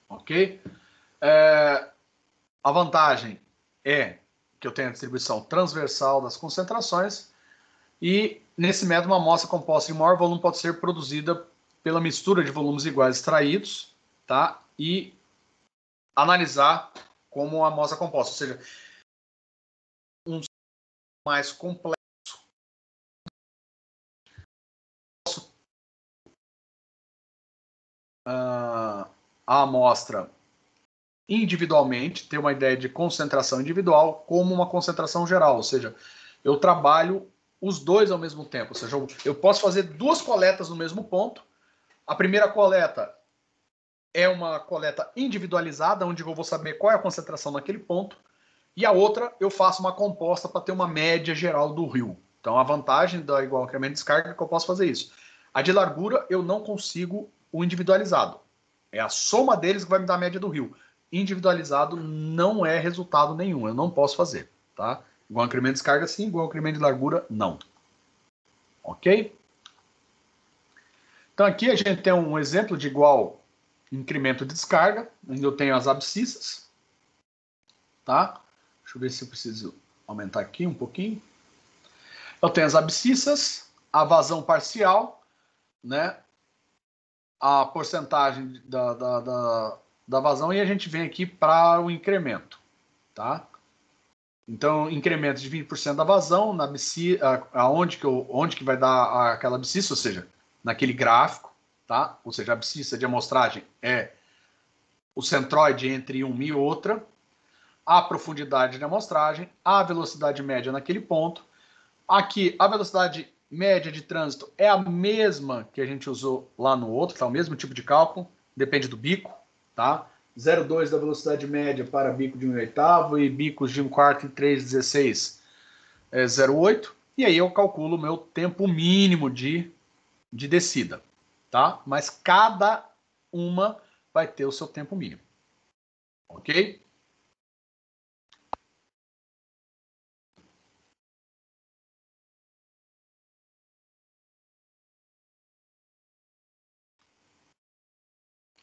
Ok? A vantagem é que eu tenho a distribuição transversal das concentrações e, nesse método, uma amostra composta de maior volume pode ser produzida pela mistura de volumes iguais extraídos, tá? E analisar como uma amostra composta, ou seja, um mais complexo. A amostra individualmente, ter uma ideia de concentração individual como uma concentração geral, ou seja, eu trabalho os dois ao mesmo tempo, ou seja, eu posso fazer 2 coletas no mesmo ponto. A primeira coleta é uma coleta individualizada, onde eu vou saber qual é a concentração naquele ponto, e a outra eu faço uma composta para ter uma média geral do rio. Então a vantagem da igual incremento de descarga é que eu posso fazer isso. A de largura eu não consigo o individualizado. É a soma deles que vai me dar a média do rio. Individualizado não é resultado nenhum, eu não posso fazer, tá? Igual incremento de descarga sim, igual incremento de largura não. Ok? Então aqui a gente tem um exemplo de igual incremento de descarga, onde eu tenho as abscissas, tá? Deixa eu ver se eu preciso aumentar aqui um pouquinho. Eu tenho as abscissas, a vazão parcial, né? A porcentagem da vazão, e a gente vem aqui para o incremento, tá? Então, incremento de 20% da vazão, na abscissa, onde que vai dar aquela abscissa, ou seja, naquele gráfico, tá? Ou seja, a abscissa de amostragem é o centroide entre uma e outra, a profundidade de amostragem, a velocidade média naquele ponto. Aqui, a velocidade média de trânsito é a mesma que a gente usou lá no outro, tá? O mesmo tipo de cálculo, depende do bico, tá? 0,2 da velocidade média para bico de 1/8 e bicos de 1/4 e 3,16 é 0,8. E aí eu calculo o meu tempo mínimo de descida, tá? Mas cada uma vai ter o seu tempo mínimo, ok?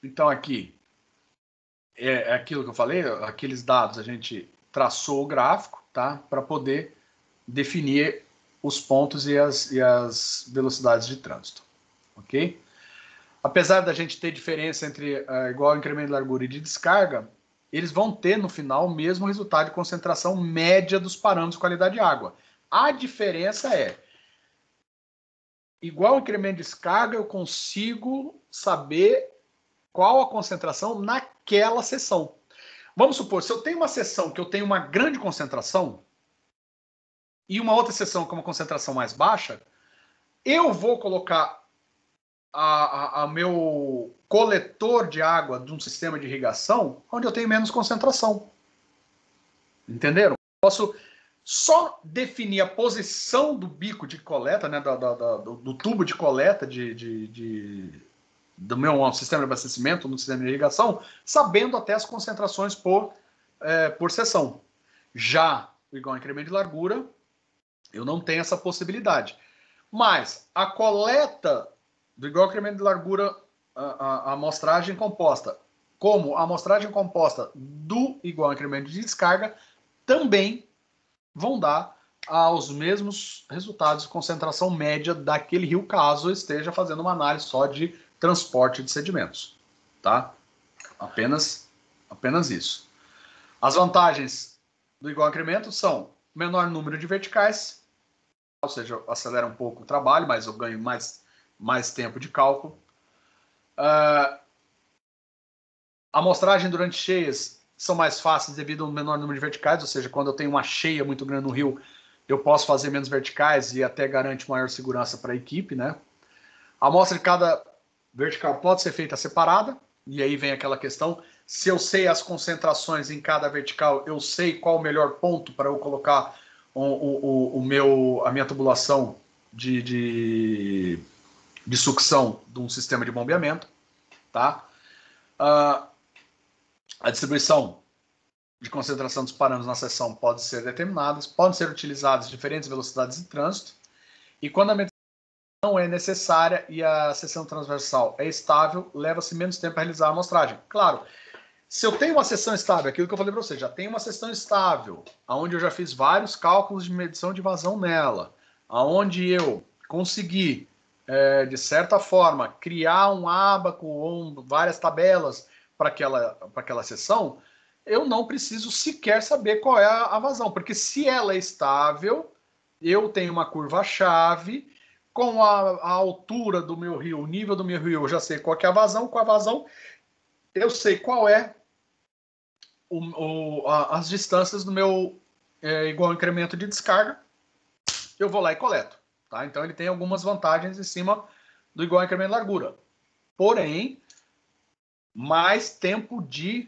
Então aqui é aquilo que eu falei, aqueles dados a gente traçou o gráfico, tá? Para poder definir os pontos e as velocidades de trânsito, ok? Apesar da gente ter diferença entre igual incremento de largura e de descarga, eles vão ter no final o mesmo resultado de concentração média dos parâmetros de qualidade de água. A diferença é, igual incremento de descarga, eu consigo saber qual a concentração naquela seção. Vamos supor, se eu tenho uma seção que eu tenho uma grande concentração e uma outra seção com uma concentração mais baixa, eu vou colocar a meu coletor de água de um sistema de irrigação onde eu tenho menos concentração. Entenderam? Posso só definir a posição do bico de coleta, né, do tubo de coleta do meu sistema de abastecimento, no sistema de irrigação, sabendo até as concentrações por seção. Já o igual incremento de largura, eu não tenho essa possibilidade. Mas a coleta do igual incremento de largura, a amostragem composta, como a amostragem composta do igual incremento de descarga, também vão dar aos mesmos resultados de concentração média daquele rio, caso eu esteja fazendo uma análise só de transporte de sedimentos, tá? Apenas isso. As vantagens do igual incremento são menor número de verticais, ou seja, acelera um pouco o trabalho, mas eu ganho mais tempo de cálculo. A amostragem durante cheias são mais fáceis devido ao menor número de verticais, ou seja, quando eu tenho uma cheia muito grande no rio, eu posso fazer menos verticais e até garante maior segurança para a equipe, né? A amostra de cada vertical pode ser feita separada, e aí vem aquela questão, se eu sei as concentrações em cada vertical, eu sei qual o melhor ponto para eu colocar a minha tubulação de sucção de um sistema de bombeamento, tá? A distribuição de concentração dos parâmetros na seção pode ser determinadas, podem ser utilizadas diferentes velocidades de trânsito, e quando a medição não é necessária e a seção transversal é estável, leva-se menos tempo para realizar a amostragem. Claro, se eu tenho uma seção estável, aquilo que eu falei para você, já tenho uma seção estável, onde eu já fiz vários cálculos de medição de vazão nela, onde eu consegui, de certa forma, criar um ábaco ou várias tabelas para aquela seção, eu não preciso sequer saber qual é a vazão, porque se ela é estável, eu tenho uma curva-chave, com a altura do meu rio, o nível do meu rio, eu já sei qual que é a vazão, com a vazão eu sei qual é as distâncias do meu igual incremento de descarga, eu vou lá e coleto. Tá? Então ele tem algumas vantagens em cima do igual incremento de largura. Porém, mais tempo de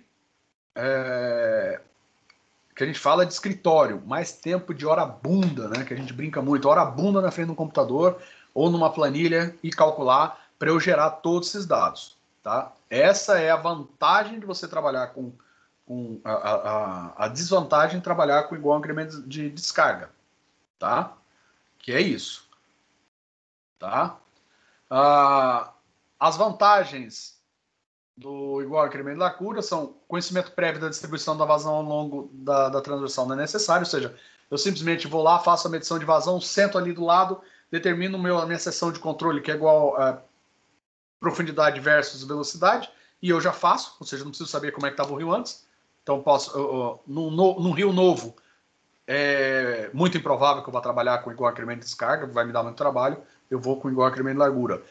que a gente fala de escritório, mais tempo de hora bunda, né? Que a gente brinca muito, hora bunda na frente do computador ou numa planilha e calcular para eu gerar todos esses dados. Tá? Essa é a vantagem de você trabalhar com a desvantagem de trabalhar com igual incremento de descarga. Tá? Que é isso. Tá? As vantagens do igual incremento da cura são conhecimento prévio da distribuição da vazão ao longo da transversal não é necessário, ou seja, eu simplesmente vou lá, faço a medição de vazão, sento ali do lado, determino a minha seção de controle, que é igual a profundidade versus velocidade, e eu já faço, ou seja, não preciso saber como é que estava o rio antes. Então, num rio novo, é muito improvável que eu vá trabalhar com igual incremento de descarga, vai me dar muito trabalho, eu vou com igual incremento de largura.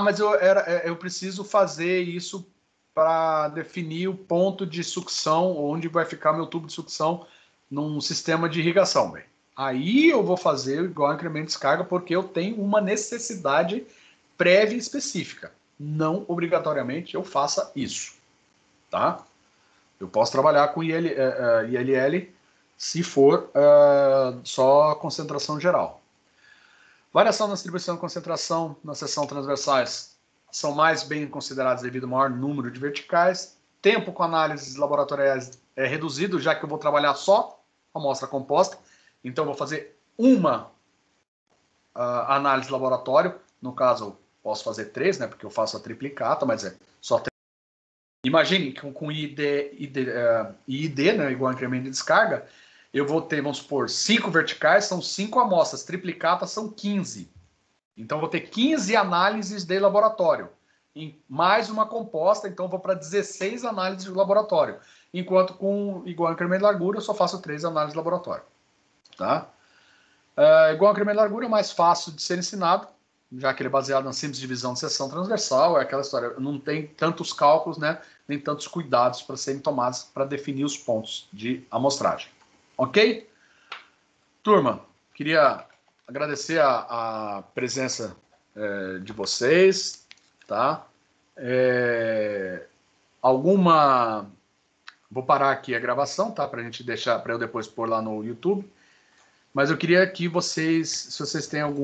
Mas eu preciso fazer isso para definir o ponto de sucção, onde vai ficar meu tubo de sucção num sistema de irrigação. Véio. Aí eu vou fazer igual incremento de descarga, porque eu tenho uma necessidade prévia e específica. Não obrigatoriamente eu faça isso. Tá? Eu posso trabalhar com ILL se for só concentração geral. Variação na distribuição e concentração na seção transversais são mais bem consideradas devido ao maior número de verticais. Tempo com análises laboratoriais é reduzido, já que eu vou trabalhar só amostra composta. Então, eu vou fazer uma análise de laboratório. No caso, posso fazer 3, né, porque eu faço a triplicata, mas é só 3. Imagine que com IID, né, igual incremento de descarga, eu vou ter, vamos supor, 5 verticais, são 5 amostras, triplicatas são 15. Então, eu vou ter 15 análises de laboratório, mais uma composta, então eu vou para 16 análises de laboratório. Enquanto com igual incremento de largura, eu só faço 3 análises de laboratório. Tá? Igual incremento de largura é mais fácil de ser ensinado, já que ele é baseado na simples divisão de seção transversal, é aquela história, não tem tantos cálculos, né, nem tantos cuidados para serem tomados para definir os pontos de amostragem. Ok? Turma, queria agradecer a presença de vocês, tá? Vou parar aqui a gravação, tá? Para a gente deixar, para eu depois pôr lá no YouTube. Mas eu queria que vocês, se vocês têm algum